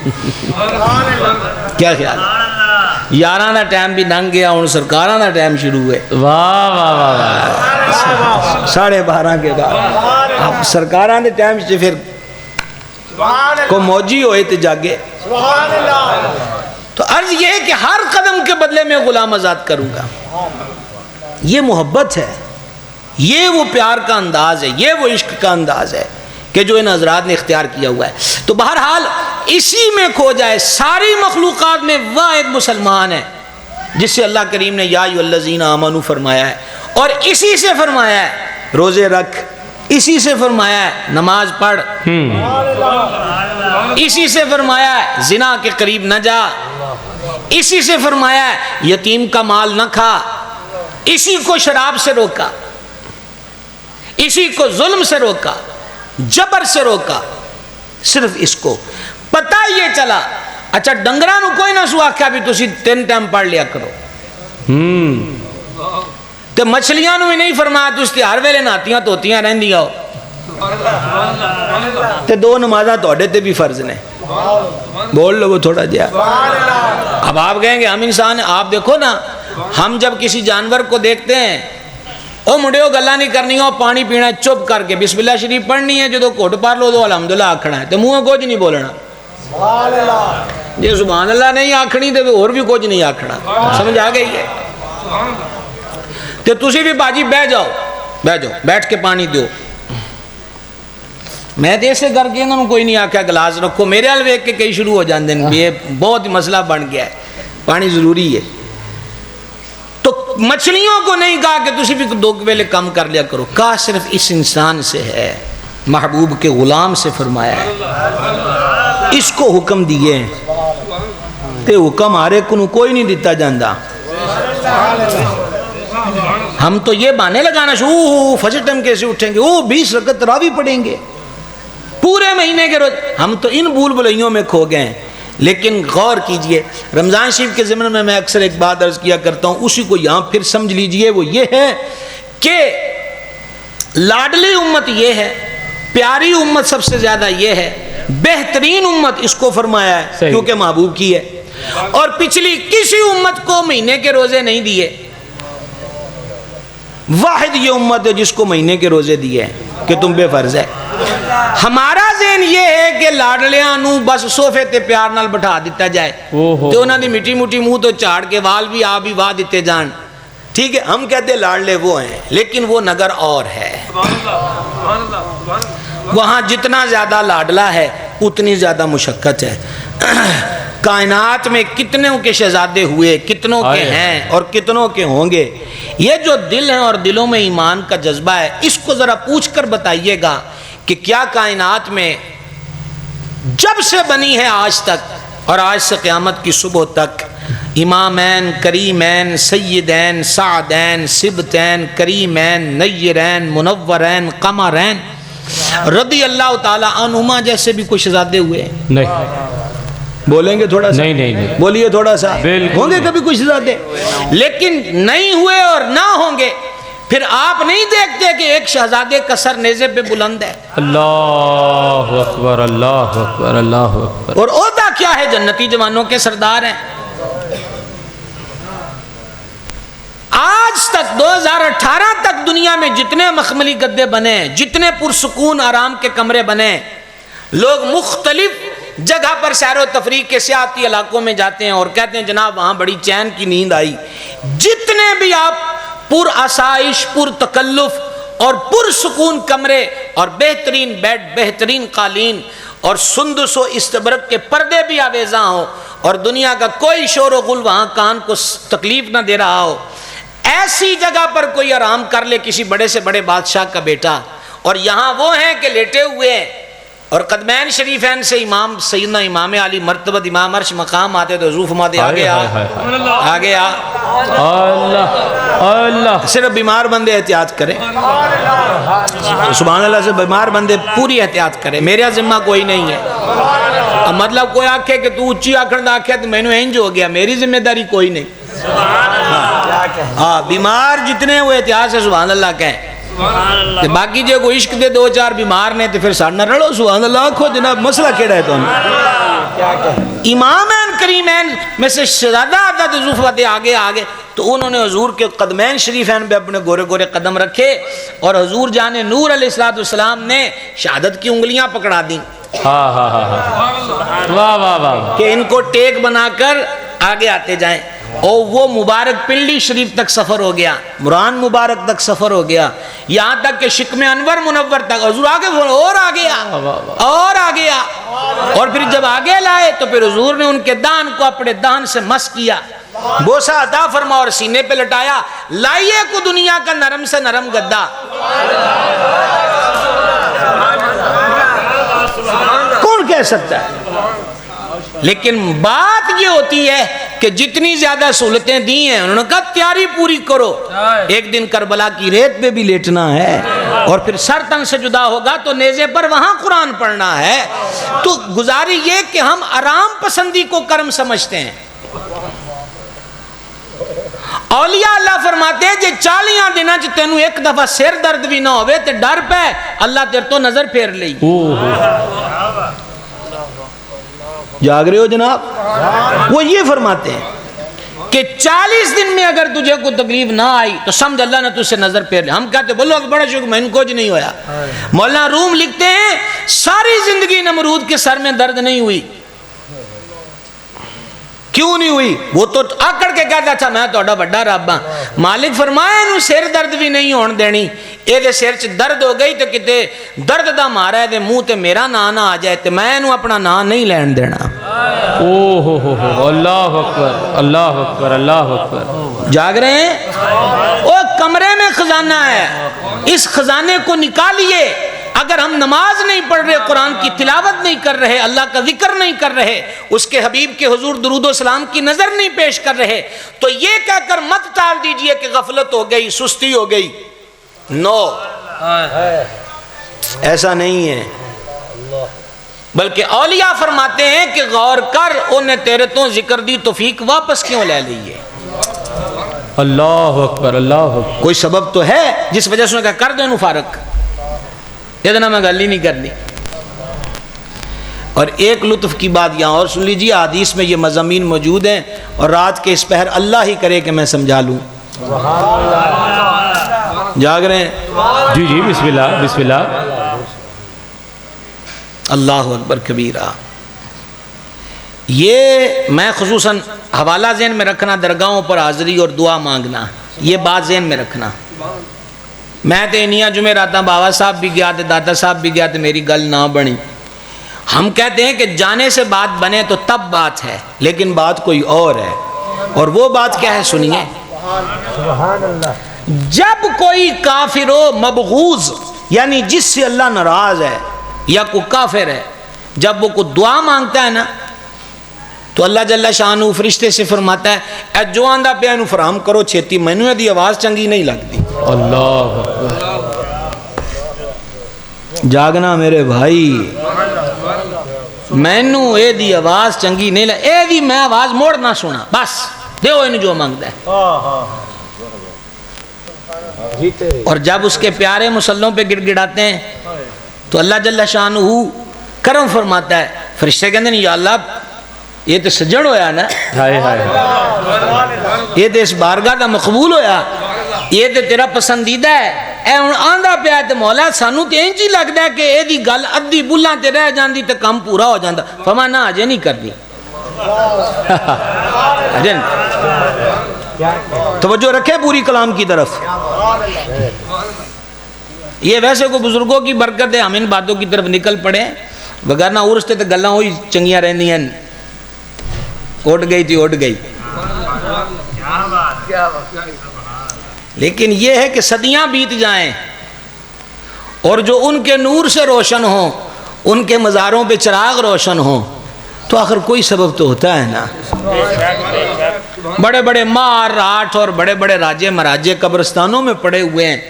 کیا خیال ہے؟ 11 دا ٹائم بھی لنگ گیا ہوں سرکاراں دا ٹائم شروع ہوئے. واہ واہ واہ. 12:30 کے بعد اب سرکاراں دے ٹائم سے پھر کو موجی ہوئے تو جاگے. تو عرض یہ ہے کہ ہر قدم کے بدلے میں غلام آزاد کروں گا. یہ محبت ہے، یہ وہ پیار کا انداز ہے، یہ وہ عشق کا انداز ہے کہ جو ان حضرات نے اختیار کیا ہوا ہے. تو بہرحال اسی میں کھو جائے. ساری مخلوقات میں واحد مسلمان ہے جس سے اللہ کریم نے یا ایھا الذین آمنوا فرمایا ہے، اور اسی سے فرمایا ہے روزے رکھ، اسی سے فرمایا ہے نماز پڑھ، اسی سے فرمایا ہے زنا کے قریب نہ جا، اسی سے فرمایا ہے یتیم کا مال نہ کھا، اسی کو شراب سے روکا، اسی کو ظلم سے روکا، جبر سے روکا. صرف اس کو پتا یہ چلا. اچھا ڈنگراں نو کوئی نہ سو آکھیا بھی تسی 3 ٹائم پڑھ لیا کرو. تے مچھلیاں نو بھی نہیں فرمایا تسی ہر ویلے نہاتیاں دھوتیاں رہندیاں ہو. تے 2 نمازاں تہاڈے تے بھی فرض نے. بول لو وہ تھوڑا جہا. اب آپ کہیں گے ہم انسان، آپ دیکھو نا، ہم جب کسی جانور کو دیکھتے ہیں، او منڈیو گلا نہیں کرنی ہو، پانی پینا چپ کر کے بسم اللہ شریف پڑھنی ہے، جدو گھٹ پار لو تو الحمدللہ آکھنا ہے، تو منہ کچھ نہیں بولنا. جی سبحان اللہ نہیں آکھنی تو اور بھی کچھ نہیں آکھنا. سمجھ آ گئی ہے؟ تو تسی بھی باجی بہ جاؤ، بیٹھ کے پانی دیو. میں تو ایسے کر کے انہوں کوئی نہیں آکھا گلاس رکھو، میرے حال ویک کے کئی شروع ہو جاندے ہیں. یہ بہت مسئلہ بن گیا ہے، پانی ضروری ہے. تو مچھلیوں کو نہیں کہا کہ تسی بھی 2 ویلے کم کر لیا کرو، کہا صرف اس انسان سے ہے، محبوب کے غلام سے فرمایا ہے. اس کو حکم دیے تے حکم ہارے کو کوئی نہیں دیتا جاندہ. ہم تو یہ بانے لگانا فجر ٹائم کیسے اٹھیں گے، 20 رکعت تراویح پڑھیں گے پورے مہینے کے روز. ہم تو ان بھول بھلائیوں میں کھو گئے ہیں. لیکن غور کیجئے، رمضان شریف کے ضمن میں اکثر ایک بات عرض کیا کرتا ہوں، اسی کو یہاں پھر سمجھ لیجئے. وہ یہ ہے کہ لاڈلی امت یہ ہے، پیاری امت سب سے زیادہ یہ ہے، بہترین امت اس کو فرمایا ہے کیونکہ محبوب کی ہے. اور پچھلی کسی امت کو مہینے کے روزے نہیں دیے. واحد یہ امت ہے جس کو مہینے کے روزے دیے ہیں کہ تم بے فرض ہے. ہمارا ذہن یہ ہے کہ لاڈلیاں نو بس صوفے تے پیار نال بٹھا دیتا جائے تو انہاں دی مٹی مٹی منہ تو چاڑ کے وال بھی آپ بھی واہ دیتے جان. ٹھیک ہے، ہم کہتے ہیں لاڈلے وہ ہیں، لیکن وہ نگر اور ہے. وہاں جتنا زیادہ لاڈلا ہے اتنی زیادہ مشقت ہے. کائنات میں کتنوں کے شہزادے ہوئے، کتنوں کے ہیں اور کتنوں کے ہوں گے. یہ جو دل ہیں اور دلوں میں ایمان کا جذبہ ہے، اس کو ذرا پوچھ کر بتائیے گا کہ کیا کائنات میں جب سے بنی ہے آج تک اور آج سے قیامت کی صبح تک امامین، کریمین، سیدین، سعدین، سبتین، کریمین، نیرین، منورین، قمرین رضی اللہ تعالی عنہما جیسے بھی کوئی شہزادے ہوئے ہیں؟ نہیں. بولیں گے تھوڑا سا؟ نہیں. بولیے تھوڑا سا. ہوں گے کبھی کچھ شہزادے، لیکن نہیں ہوئے اور نہ ہوں گے. پھر آپ نہیں دیکھتے کہ ایک شہزادے کا سر نیزے پہ بلند ہے. اللہ اکبر، اللہ اکبر، اللہ اکبر. اور عہدہ کیا ہے؟ جنتی جوانوں کے سردار ہیں. آج تک 2018 تک دنیا میں جتنے مخملی گدے بنے، جتنے پرسکون آرام کے کمرے بنے، لوگ مختلف جگہ پر سیر و تفریح کے سیاحتی علاقوں میں جاتے ہیں اور کہتے ہیں جناب وہاں بڑی چین کی نیند آئی. جتنے بھی آپ پر آسائش، پر تکلف اور پر سکون کمرے اور بہترین بیڈ، بہترین قالین اور سندس و استبرق کے پردے بھی آویزاں ہوں اور دنیا کا کوئی شور و غل وہاں کان کو تکلیف نہ دے رہا ہو، ایسی جگہ پر کوئی آرام کر لے کسی بڑے سے بڑے بادشاہ کا بیٹا، اور یہاں وہ ہیں کہ لیٹے ہوئے ہیں اور قدمین شریفین سے امام سیدنا امام علی مرتبہ امام عرش مقام آتے تو حضور فرماتے آگے آ. اللہ صرف بیمار بندے احتیاط کریں، سبحان اللہ سے بیمار بندے پوری احتیاط کریں. میرا ذمہ کوئی نہیں ہے. مطلب کوئی آکھے کہ تو اچھی آکھن آکھے تو میں نے انج ہو گیا، میری ذمہ داری کوئی نہیں. ہاں بیمار جتنے وہ احتیاط سے سبحان اللہ کہیں. باقی جو کوئی عشق دے 2-4 بیمار نے تو پھر ساڑھنا رڑو سبحان اللہ آنکھو جناب مسئلہ کیڑا ہے تو ہم امامین کریمین میں سے شہزادہ آتا تو حضور فرماتے آگے تو انہوں نے حضور کے قدمین شریفین پہ اپنے گورے گورے قدم رکھے اور حضور جان نور علیہ السلام نے شہادت کی انگلیاں پکڑا دیں کہ ان کو ٹیک بنا کر آگے آتے جائیں. اور وہ مبارک پنڈی شریف تک سفر ہو گیا، مران مبارک تک سفر ہو گیا، یہاں تک کہ شکم انور منور تک حضور آگے اور آگے آ. اور پھر جب آگے لائے تو پھر حضور نے ان کے دان کو اپنے دان سے مس کیا، بوسہ عطا فرما اور سینے پہ لٹایا. لائیے کو دنیا کا نرم سے نرم گدا، کون کہہ سکتا ہے؟ لیکن بات یہ ہوتی ہے کہ جتنی زیادہ سہولتیں دی ہیں انہوں نے کہا تیاری پوری کرو، ایک دن کربلا کی ریت پہ بھی لیٹنا ہے اور پھر سر تن سے جدا ہوگا تو نیزے پر وہاں قرآن پڑھنا ہے۔ تو گزاری یہ کہ ہم آرام پسندی کو کرم سمجھتے ہیں۔ اولیاء اللہ فرماتے ہیں جے 40 دنوں چ تینوں ایک دفعہ سر درد بھی نہ ہوئے تے ڈر پہ اللہ تیرے تو نظر پھیر لئی۔ جاگ رہے ہو جناب؟ وہ یہ فرماتے ہیں کہ 40 دن میں اگر تجھے کوئی تکلیف نہ آئی تو سمجھ اللہ نے تجھ سے نظر پھیر لیا۔ ہم کہتے بولو بڑا شکر میں ان کو کچھ نہیں ہویا۔ مولانا روم لکھتے ہیں ساری زندگی نمرود کے سر میں درد نہیں ہوئی۔ کیوں نہیں ہوئی؟ وہ تو آکڑ کے کہتا تھا میں توڑا بڑا رب ہاں۔ مالک فرمایا انہوں سر درد بھی نہیں ہون دینی، اے دے سر چ درد ہو گئی تو کتے درد دا مارا ہے دے منہ تے میرا نا نہ آ جائے تے میں انہوں اپنا نا نہیں لین دینا۔ اللہ اکبر اللہ اکبر اللہ اکبر۔ جاگ رہے ہیں؟ وہ کمرے میں خزانہ ہے، اس خزانے کو نکالیے۔ اگر ہم نماز نہیں پڑھ رہے، قرآن کی تلاوت نہیں کر رہے، اللہ کا ذکر نہیں کر رہے، اس کے حبیب کے حضور درود و سلام کی نظر نہیں پیش کر رہے، تو یہ کہہ کر مت ٹال دیجئے کہ غفلت ہو گئی، سستی ہو گئی۔ نو، ایسا نہیں ہے۔ بلکہ اولیاء فرماتے ہیں کہ غور کر انہیں تیرے تو ذکر دی توفیق واپس کیوں لے لیے؟ اللہ اکبر اللہ اکبر۔ کوئی سبب تو ہے جس وجہ سے انہوں نے کہا کر دو انہوں فارق، اتنا میں گل ہی نہیں کرنی۔ اور ایک لطف کی بات یہاں اور سن لیجیے، حدیث میں یہ مضامین موجود ہیں اور رات کے اس پہر اللہ ہی کرے کہ میں سمجھا لوں۔ جاگ رہے ہیں؟ جی جی بسم اللہ بسم اللہ۔ اللہ اکبر کبیرہ۔ یہ میں خصوصاً حوالہ ذہن میں رکھنا، درگاہوں پر حاضری اور دعا مانگنا، یہ بات ذہن میں رکھنا۔ میں تے انہیاں جمعراتاں بابا صاحب بھی گیا تے دادا صاحب بھی گیا تے میری گل نہ بنی۔ ہم کہتے ہیں کہ جانے سے بات بنے تو تب بات ہے، لیکن بات کوئی اور ہے، اور وہ بات کیا ہے سنیے۔ جب کوئی کافر و مبغوض یعنی جس سے اللہ ناراض ہے یا کوئی کافر ہے، جب وہ کوئی دعا مانگتا ہے نا تو اللہ جل شانہ فرشتے سے فرماتا ہے اے جو آندہ پہ انہوں فراہم کرو چھیتی، میں نے دی آواز چنگی نہیں لگتی۔ اللہ جاگنا میرے بھائی، میں نے اے دی آواز چنگی نہیں لگتی، اے دی میں آواز موڑ نہ سنا، بس دیو انہوں جو مانگتا ہے۔ اور جب اس کے پیارے مسلوں پہ گڑ گڑاتے ہیں تو اللہ جل شانہ کرم فرماتا ہے، فرشتے کہتے ہیں یا اللہ یہ تو سجڑ ہویا نا، یہ تو اس بارگاہ دا مقبول ہویا، یہ تو تیرا پسندیدہ ہے، اے ان آندھا پہ آئے تو مولا سانو تو انجی لگتا ہے کہ اے دی گل ادھی بلّاں تے رہ جاندی تو کم پورا ہو جاندہ، فرمانا آجے نہیں کر دی۔ توجہ رکھے پوری کلام کی طرف۔ یہ ویسے کو بزرگوں کی برکت ہے، ہم ان باتوں کی طرف نکل پڑے، وگرنہ عرصتے تو گلہ ہوئی چنگیاں رہنی ہیں، اٹھ گئی تھی اٹھ گئی۔ لیکن یہ ہے کہ صدیاں بیت جائیں اور جو ان کے نور سے روشن ہوں، ان کے مزاروں پہ چراغ روشن ہوں، تو آخر کوئی سبب تو ہوتا ہے نا۔ بڑے بڑے مار راٹھ اور بڑے بڑے راجے مراجے قبرستانوں میں پڑے ہوئے ہیں،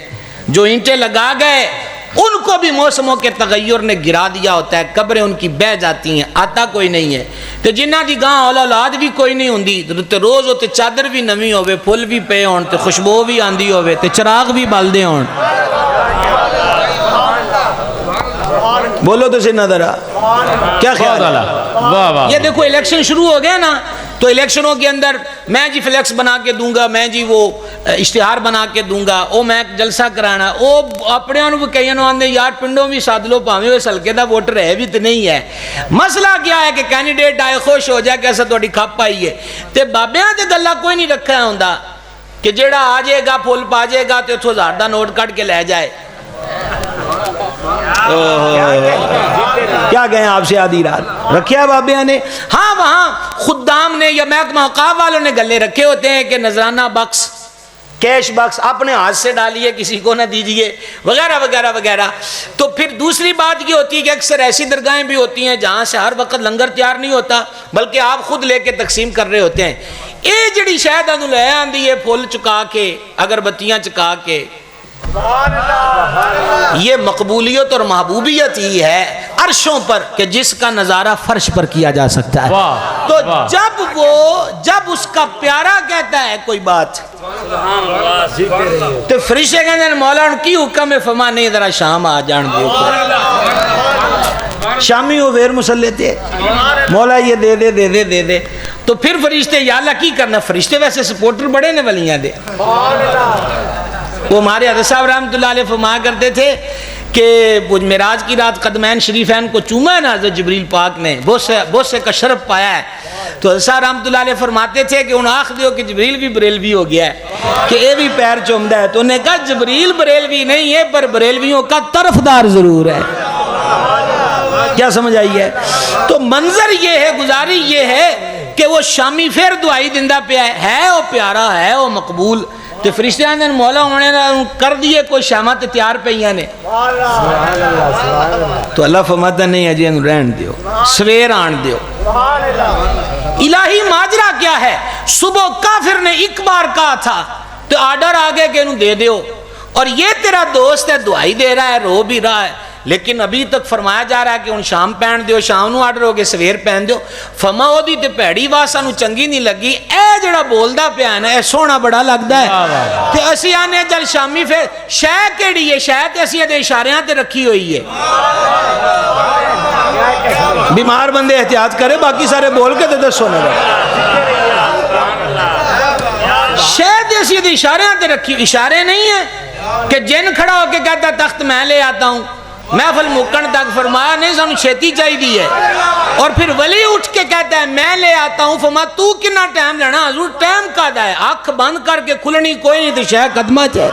جو اینٹیں لگا گئے ان کو بھی موسموں کے تغیر نے گرا دیا ہوتا ہے، قبریں ان کی بہ جاتی ہیں، آتا کوئی نہیں ہے۔ تو جنہ دی گاں اولاد بھی کوئی نہیں ہوندی، تو روز ہوتے چادر بھی نمی ہوئے، پھول بھی پے ہون، تو خوشبو بھی آندی ہوئے، تو چراغ بھی بالدے ہون۔ بولو تو سے نظر آ کیا خیال ہے؟ یہ دیکھو الیکشن شروع ہو گیا نا، تو الیکشنوں کے اندر میں جی فلیکس بنا کے دوں گا، میں جی وہ اشتہار بنا کے دوں گا، او میں جلسہ کرانا، او اپنے انہوں کئی انہوں آندے یار پنڈوں بھی ساتھ لو پاہمیں وہ سلکے دا ووٹر ہے بھی تو نہیں ہے۔ مسئلہ کیا ہے کہ کینڈیڈیٹ آئے خوش ہو جائے کہ ایسا توڑی کھپ آئی ہے، تے بابیاں تے گلہ کوئی نہیں رکھا ہے ہوندہ کہ جیڑا آ جائے گا پھول پا جائے گا تو 1000 دا نوٹ کٹ کے لے جائے۔ کیا کہیں آپ سے آدھی رات رکھیا بابیاں نے؟ ہاں وہاں خدام نے یا محکمہ اوقاف والوں نے گلے رکھے ہوتے ہیں کہ نذرانہ بکس کیش باکس اپنے ہاتھ سے ڈالیے، کسی کو نہ دیجیے، وغیرہ وغیرہ وغیرہ۔ تو پھر دوسری بات یہ ہوتی ہے کہ اکثر ایسی درگاہیں بھی ہوتی ہیں جہاں سے ہر وقت لنگر تیار نہیں ہوتا، بلکہ آپ خود لے کے تقسیم کر رہے ہوتے ہیں۔ یہ جڑی شاید انہوں لے آندی ہے پھول چکا کے، اگربتیاں چکا کے، یہ مقبولیت اور محبوبیت ہی ہے عرشوں پر کہ جس کا نظارہ فرش پر کیا جا سکتا ہے۔ تو جب اس کا پیارا کہتا ہے کوئی بات تو فرشتے کہتے ہیں مولا ان کی حکم ہے، فرما نہیں ذرا شام آ جان دیو، شامی ہو ویر مسلح تھے، مولا یہ دے دے دے دے دے دے۔ تو پھر فرشتے یا اللہ کی کرنا، فرشتے ویسے سپورٹر بڑے نے ولیاں دے۔ وہ ہمارے حضرت صاحب رحمۃ اللہ علیہ فرمایا کرتے تھے کہ معراج کی رات قدمین شریفین کو چوما ہے نا حضرت جبریل پاک نے، بہت سے کا شرف پایا ہے، تو حضرت صاحب رحمۃ اللہ علیہ فرماتے تھے کہ انہوں آخ دیو کہ جبریل بھی بریلوی ہو گیا ہے کہ یہ بھی پیر چومدہ ہے، تو انہوں نے کہا جبریل بریلوی نہیں ہے پر بریلویوں کا طرفدار ضرور ہے۔ کیا سمجھ آئی ہے؟ تو منظر یہ ہے، گزاری یہ ہے کہ وہ شامی پھر دعائی دندہ پہ ہے، وہ پیارا ہے، وہ مقبول۔ تو فرشتیاں نے مولا انہوں نے کر دیے کوئی شامت تیار پہیاں نے، تو اللہ فرماتا نہیں ہے جی انہوں رہن دیو، سویر آن دیو۔ الہی ماجرہ کیا ہے؟ صبح کافر نے ایک بار کہا تھا تو آرڈر آگے کہ انہوں دے دیو، اور یہ تیرا دوست ہے دعائی دے رہا ہے، رو بھی رہا ہے، لیکن ابھی تک فرمایا جا رہا ہے کہ ان شام پہن دیو، شام نو آرڈر ہو گئے سویر پہن دیو۔ فما ہو دی تے پیڑی واسا نو چنگی نہیں لگی، اے جڑا بولدا پیا ہے نا اے سونا بڑا لگدا ہے، تے اسی آنے جل شامی پھر شے کیڑی ہے، شے تے اسی دے اشاریاں تے رکھی ہوئی ہے۔ بیمار بندے احتیاط کرے، باقی سارے بول کے تے دسو نا، شے تے اسی دے اشاریاں تے رکھی، اشارے نہیں ہیں کہ جن کھڑا ہو کے کہتا تخت میں لے آتا ہوں، محفل مکن تک فرمایا نہیں سانو چھیتی چاہی دی ہے، اور پھر ولی اٹھ کے کہتا ہے میں لے آتا ہوں، فرمایا تو کنا ٹائم لینا؟ حضور ٹائم کا دا ہے، آنکھ بند کر کے کھلنی کوئی نہیں تو شے قدمہ چاہے۔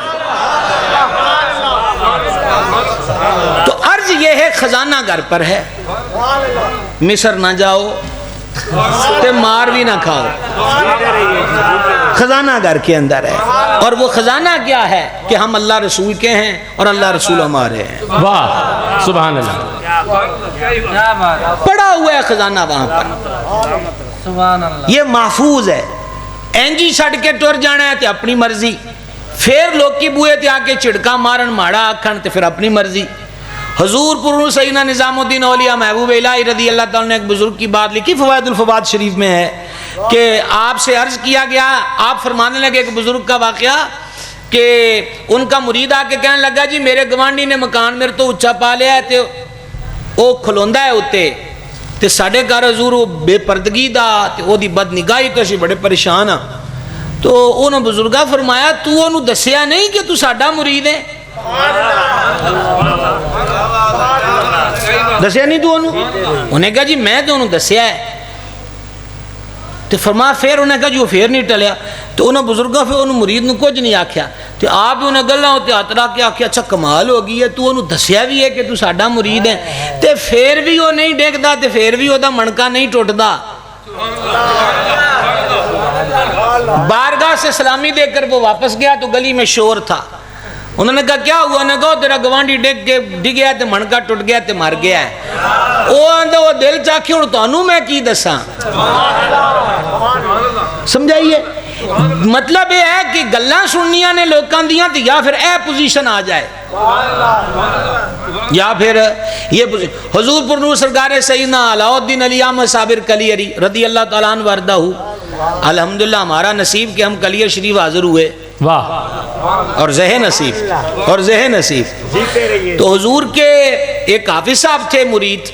تو عرض یہ ہے خزانہ گھر پر ہے، مصر نہ جاؤ تے مار بھی نہ کھاؤ، خزانہ گھر کے اندر ہے، اور وہ خزانہ کیا ہے کہ ہم اللہ رسول کے ہیں اور اللہ رسول ہمارے ہیں۔ واہ سبحان اللہ، پڑا ہوا ہے خزانہ وہاں پر، یہ محفوظ ہے۔ اینجی چھڑ کے ٹور جانا ہے تے اپنی مرضی، پھر لوگ کی بوئے تے آکے چڑکا مارن ماڑا آکھن تے پھر اپنی مرضی۔ حضور پرنو سیدنا نظام الدین اولیاء محبوب الہی رضی اللہ تعالیٰ نے ایک بزرگ کی بات لکھی، فوائد الفوائد شریف میں ہے کہ آپ سے عرض کیا گیا، آپ فرمانے لگے ایک بزرگ کا واقعہ کہ ان کا مرید آ کے کہنے لگا جی میرے گوانڈی نے مکان میرے تو اچھا پا لیا ہے تے وہ کھلوندا ہے اتے تے ساڑھے گھر حضور وہ بے پردگی دا تے وہ دی بد نگاہی تو اسی بڑے پریشان ہاں۔ تو انہوں بزرگاں فرمایا تو انہوں دسیا نہیں کہ تو ساڑھا مرید ہے؟ دسیا نہیں تو انہیں کہا جی میں تو انہوں دسیا ہے، تو فرمایا پھر انہیں کہا جی وہ پھر نہیں ٹلیا، تو انہوں بزرگاں پھر انہوں مرید نے کچھ نہیں آکھیا، تو آپ انہیں گلہ ہوتے آترا کے آکھیا اچھا کمال ہوگی ہے تو انہوں دسیا بھی ہے کہ تو ساڑھا مرید ہے، تو پھر بھی وہ نہیں ڈیک دا، تو پھر بھی وہ دا منکا نہیں ٹوٹ دا۔ بارگاہ سے سلامی دے کر وہ واپس گیا تو گلی میں شور تھا، انہوں نے کہا کیا ہوا؟ انہوں نے کہا تیرا گوانڈی ڈگ گیا تے منکا ٹوٹ گیا تے مر گیا ہے۔ وہ دل چاکھی ہوں تو انہوں میں کی دساں، سمجھائیے؟ مطلب یہ ہے کہ گلہ سننیاں نے لوکان دیاں تھی یا پھر اے پوزیشن آ جائے، یا پھر یہ پوزیشن۔ حضور پر نور سرکار سیدنا علاء الدین علی احمد صابر کلیری رضی اللہ تعالیٰ عنہ وردہ، الحمدللہ ہمارا نصیب کہ ہم کلیئر شریف حاضر ہوئے، واہ، اور ذہن نصیب، اور ذہن نصیب۔ تو حضور کے ایک حافظ صاحب تھے مرید،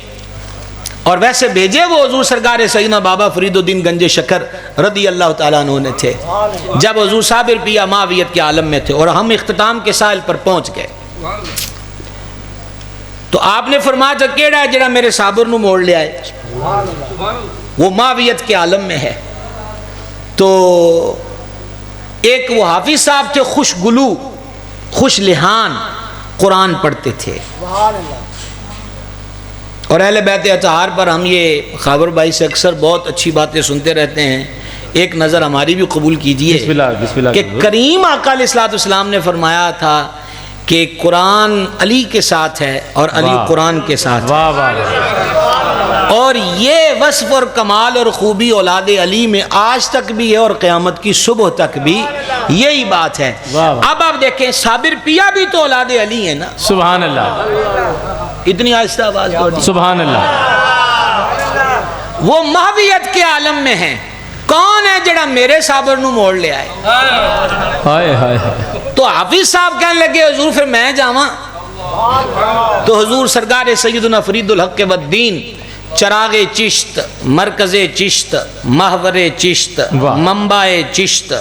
اور ویسے بھیجے وہ حضور سرکار سیدنا بابا فرید الدین گنج شکر رضی اللہ تعالیٰ عنہ نے تھے، جب حضور صابر پیا ماویت کے عالم میں تھے اور ہم اختتام کے سائل پر پہنچ گئے، تو آپ نے فرمایا تھا کیڑا ہے جڑا میرے صابر نو موڑ لے آئے؟ وہ ماویت کے عالم میں ہے۔ تو ایک وہ حافظ صاحب تھے خوش گلو، خوش لحان، قرآن پڑھتے تھے، اور اہل بیت اطہار پر ہم یہ خاور بھائی سے اکثر بہت اچھی باتیں سنتے رہتے ہیں ایک نظر ہماری بھی قبول کیجئے بسم اللہ بسم اللہ کہ کریم آقا علیہ السلام نے فرمایا تھا کہ قرآن علی کے ساتھ ہے اور علی قرآن کے ساتھ ہے، واہ واہ واہ، اور یہ وصف اور کمال اور خوبی اولاد علی میں آج تک بھی ہے اور قیامت کی صبح تک بھی یہی بات ہے۔ واہ واہ۔ اب آپ دیکھیں صابر پیا بھی تو اولاد علی ہے نا، سبحان اللہ اتنی آہستہ آواز توڑی، سبحان اللہ، وہ ماویت کے عالم میں ہیں۔ کون ہے جڑا میرے صابر نو موڑ لے آئے؟ ہائے ہائے ہائے، تو حافظ صاحب کہنے لگے حضور پھر میں جاواں؟ تو حضور سرکار سیدنا فرید الحق والدین چراغ چشت، مرکز چشت، محور چشت، واہ۔ منبع چشت،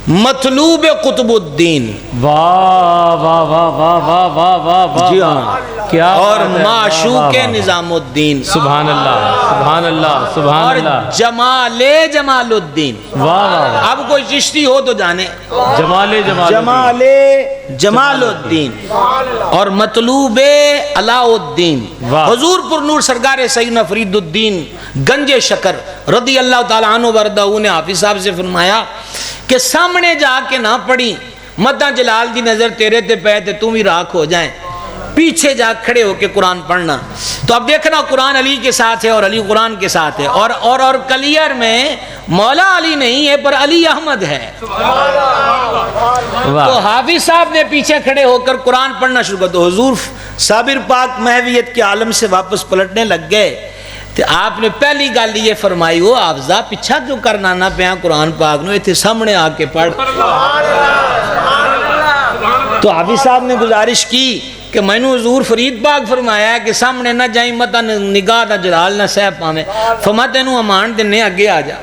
مطلوب قطب الدین، واہ واہ واہ واہ واہ واہ واہ واہ، جی ہاں، کیا اور بات ہے، معشوق واہ واہ، نظام الدین، سبحان اللہ سبحان اللہ سبحان اور اللہ، جمال جمال الدین۔ واہ واہ واہ، اب کوئی چشتی ہو تو جانے، جمال جمال جمال جمال الدین اور مطلوب علاء الدین۔ واہ۔ حضور پر نور سرکار سیدنا فرید الدین گنج شکر رضی اللہ تعالیٰ عنہ وردہ نے حافظ صاحب سے فرمایا کہ سامنے جا کے نہ پڑھی، مدہ جلال دی نظر تیرے تے پہ تے تم ہی راکھ ہو جائیں، پیچھے جا کھڑے ہو کے قرآن پڑھنا۔ تو اب دیکھنا قرآن علی کے ساتھ ہے اور علی قرآن کے ساتھ ہے، اور کلیئر میں مولا علی نہیں ہے پر علی احمد ہے۔ تو واہ، حافظ صاحب نے پیچھے کھڑے ہو کر قرآن پڑھنا شروع کر دو، حضور صابر پاک محویت کے عالم سے واپس پلٹنے لگ گئے تو آپ نے پہلی گل یہ فرمائی، وہ حافظہ پیچھا کیوں کرنا نہ پیا قرآن پاک نو، ایتھے سامنے آ کے پڑھ۔ تو حافظ صاحب نے گزارش کی کہ میں نے حضور فرید پاک فرمایا ہے کہ سامنے نہ جائیں، مت نگاہ نہ جلال نہ سہ پاویں، فرما تینوں امان دینے اگے آ جا۔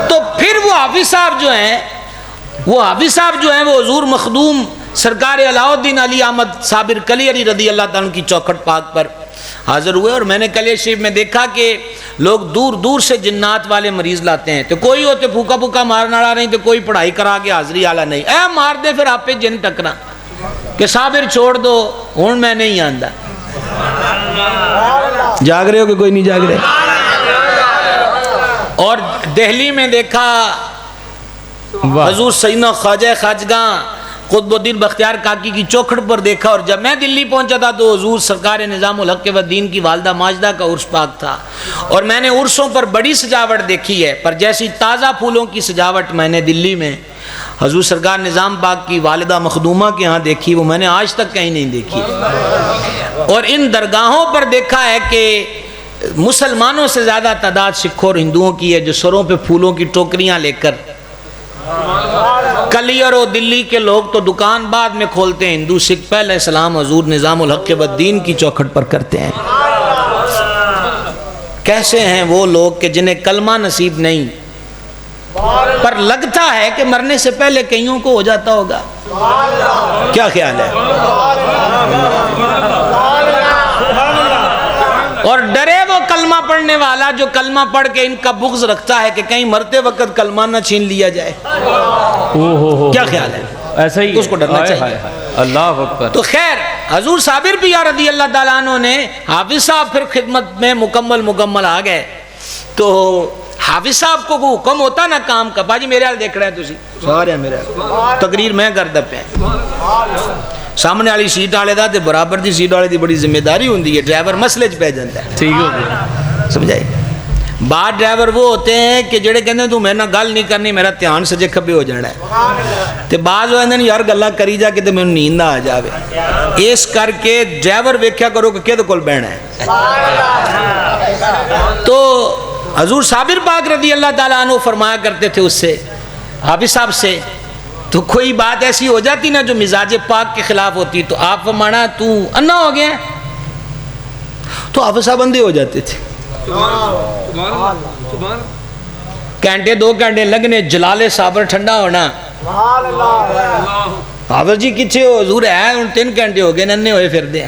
تو پھر وہ حافظ صاحب جو ہیں وہ حضور مخدوم سرکار علاء الدین علی احمد صابر کلی علی رضی اللہ تعالیٰ کی چوکھٹ پاک پر حاضر ہوئے، اور میں نے کلیہ شریف میں دیکھا کہ لوگ دور دور سے جنات والے مریض لاتے ہیں، تو کوئی ہوتے پھوکا پھوکا مارنا والا نہیں، تو کوئی پڑھائی کرا کے حاضری والا نہیں، اے مار دے پھر آپ پہ جن ٹکنا کہ صابر چھوڑ دو ہوں میں نہیں آندا۔ جاگ رہے ہو کہ کوئی نہیں جاگ رہے؟ اور دہلی میں دیکھا واہ، حضور سیدنا خواجہ خواجگاں قطب الدین بختیار کاکی کی چوکھٹ پر دیکھا، اور جب میں دلی پہنچا تھا تو حضور سرکار نظام الحق والدین کی والدہ ماجدہ کا عرس پاک تھا، اور میں نے عرسوں پر بڑی سجاوٹ دیکھی ہے، پر جیسی تازہ پھولوں کی سجاوٹ میں نے دلی میں حضور سرکار نظام پاک کی والدہ مخدومہ کے ہاں دیکھی، وہ میں نے آج تک کہیں نہیں دیکھی۔ اور ان درگاہوں پر دیکھا ہے کہ مسلمانوں سے زیادہ تعداد سکھوں اور ہندوؤں کی ہے، جو سروں پہ پھولوں کی ٹوکریاں لے کر، کلیئر و دلی کے لوگ تو دکان بعد میں کھولتے ہیں، ہندو سکھ پہلے سلام حضور نظام الحق والدین کی چوکھٹ پر کرتے ہیں۔ کیسے ہیں وہ لوگ کہ جنہیں کلمہ نصیب نہیں، پر لگتا ہے کہ مرنے سے پہلے کئیوں کو ہو جاتا ہوگا؟ کیا خیال ہے؟ اور ڈرے وہ کلمہ پڑھنے والا جو کلمہ پڑھ کے ان کا بغض رکھتا ہے کہ کہیں مرتے وقت کلمہ نہ چھین لیا جائے۔ کیا خیال ہے؟ ایسا ہی اس کو ڈرنا چاہیے۔ اللہ اکبر۔ تو خیر حضور صابر پیا رضی اللہ تعالیٰ عنہ نے، حافظ صاحب پھر خدمت میں مکمل آ گئے، تو حافظ صاحب کو حکم ہوتا نا کام کا، باجی میرے حال دیکھ رہے ہیں تسی سارے میرے حال تقریر میں کر دپے سامنے والی سیٹ والے دا تے برابر دی سیٹ والے دی بڑی ذمہ داری ہوندی ہے، ڈرائیور مسئلے چ پہ جاندا ہے، ٹھیک ہو گیا، سمجھائی؟ بعض ڈرائیور وہ ہوتے ہیں کہ جڑے کہندے تو میرے نال گل نہیں کرنی، میرا دھیان سجے کھبے ہو جانا ہے، تے بعض ہوندے نے یار گلاں کری جا کے تے مینوں نیند نہ آ جاوے، اس کر کے ڈرائیور ویکھیا کرو کہ کدے کول بہنا ہے۔ تو حضور صابر پاک رضی اللہ تعالیٰ عنہ فرمایا کرتے تھے اس سے، حافظ صاحب سے، تو کوئی بات ایسی ہو جاتی نا جو مزاج پاک کے خلاف ہوتی، تو آپ فرمانا تو انا ہو گیا، تو حافظ صاحب اندھے ہو جاتے تھے، گھنٹے 2 گھنٹے لگنے، جلال صابر ٹھنڈا ہونا، حافظ جی کچھے ہو؟ حضور ہے 3 گھنٹے ہو گئے ننے ہوئے پھر دے۔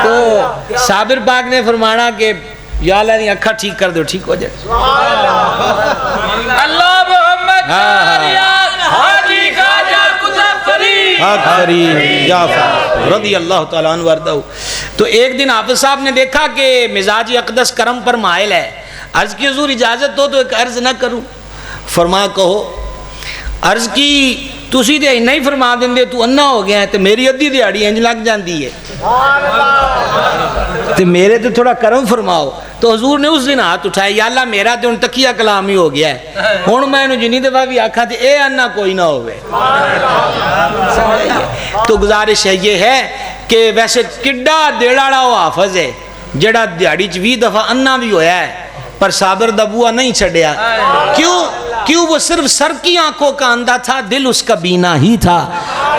تو صابر پاک نے فرمانا کہ یا اللہ دی اکھا ٹھیک کر دو، ٹھیک ہو جائے۔ اللہ محمد حاجی خواجہ قطب فرید جعفر رضی اللہ تعالیٰ عنہ وردہ تو ایک دن حافظ صاحب نے دیکھا کہ مزاج اقدس کرم پر مائل ہے. عرض کی حضور اجازت ہو تو ایک عرض نہ کروں؟ فرمایا کہو. عرض کی تسی تے نہیں فرما دیندے تو انا ہو گیا ہے تے میری ادھی دیہڑی انج لگ جاندی ہے تے میرے تو تھوڑا کرم فرماؤ. تو حضور نے اس دن ہاتھ اٹھایا یا اللہ میرا تو ان تکیہ کلام ہی ہو گیا ہے ہن میں انہوں جنی دفعہ بھی آکھا تے اے انا کوئی نہ ہوئے. تو گزارش ہے یہ ہے کہ ویسے کڈا دیڑاڑا وہ حافظ ہے جڑا دیہڑی چ 20 دفعہ انا بھی ہویا ہے پر صابر دا بوا نہیں چھڑیا. کیوں وہ صرف سر کی آنکھوں کا اندھا تھا, دل اس کا بینا ہی تھا.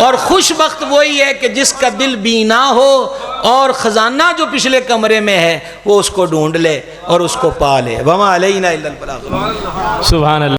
اور خوش بخت وہی ہے کہ جس کا دل بینا ہو اور خزانہ جو پچھلے کمرے میں ہے وہ اس کو ڈھونڈ لے اور اس کو پا لے. وما علینا الا البلاغ. سبحان اللہ.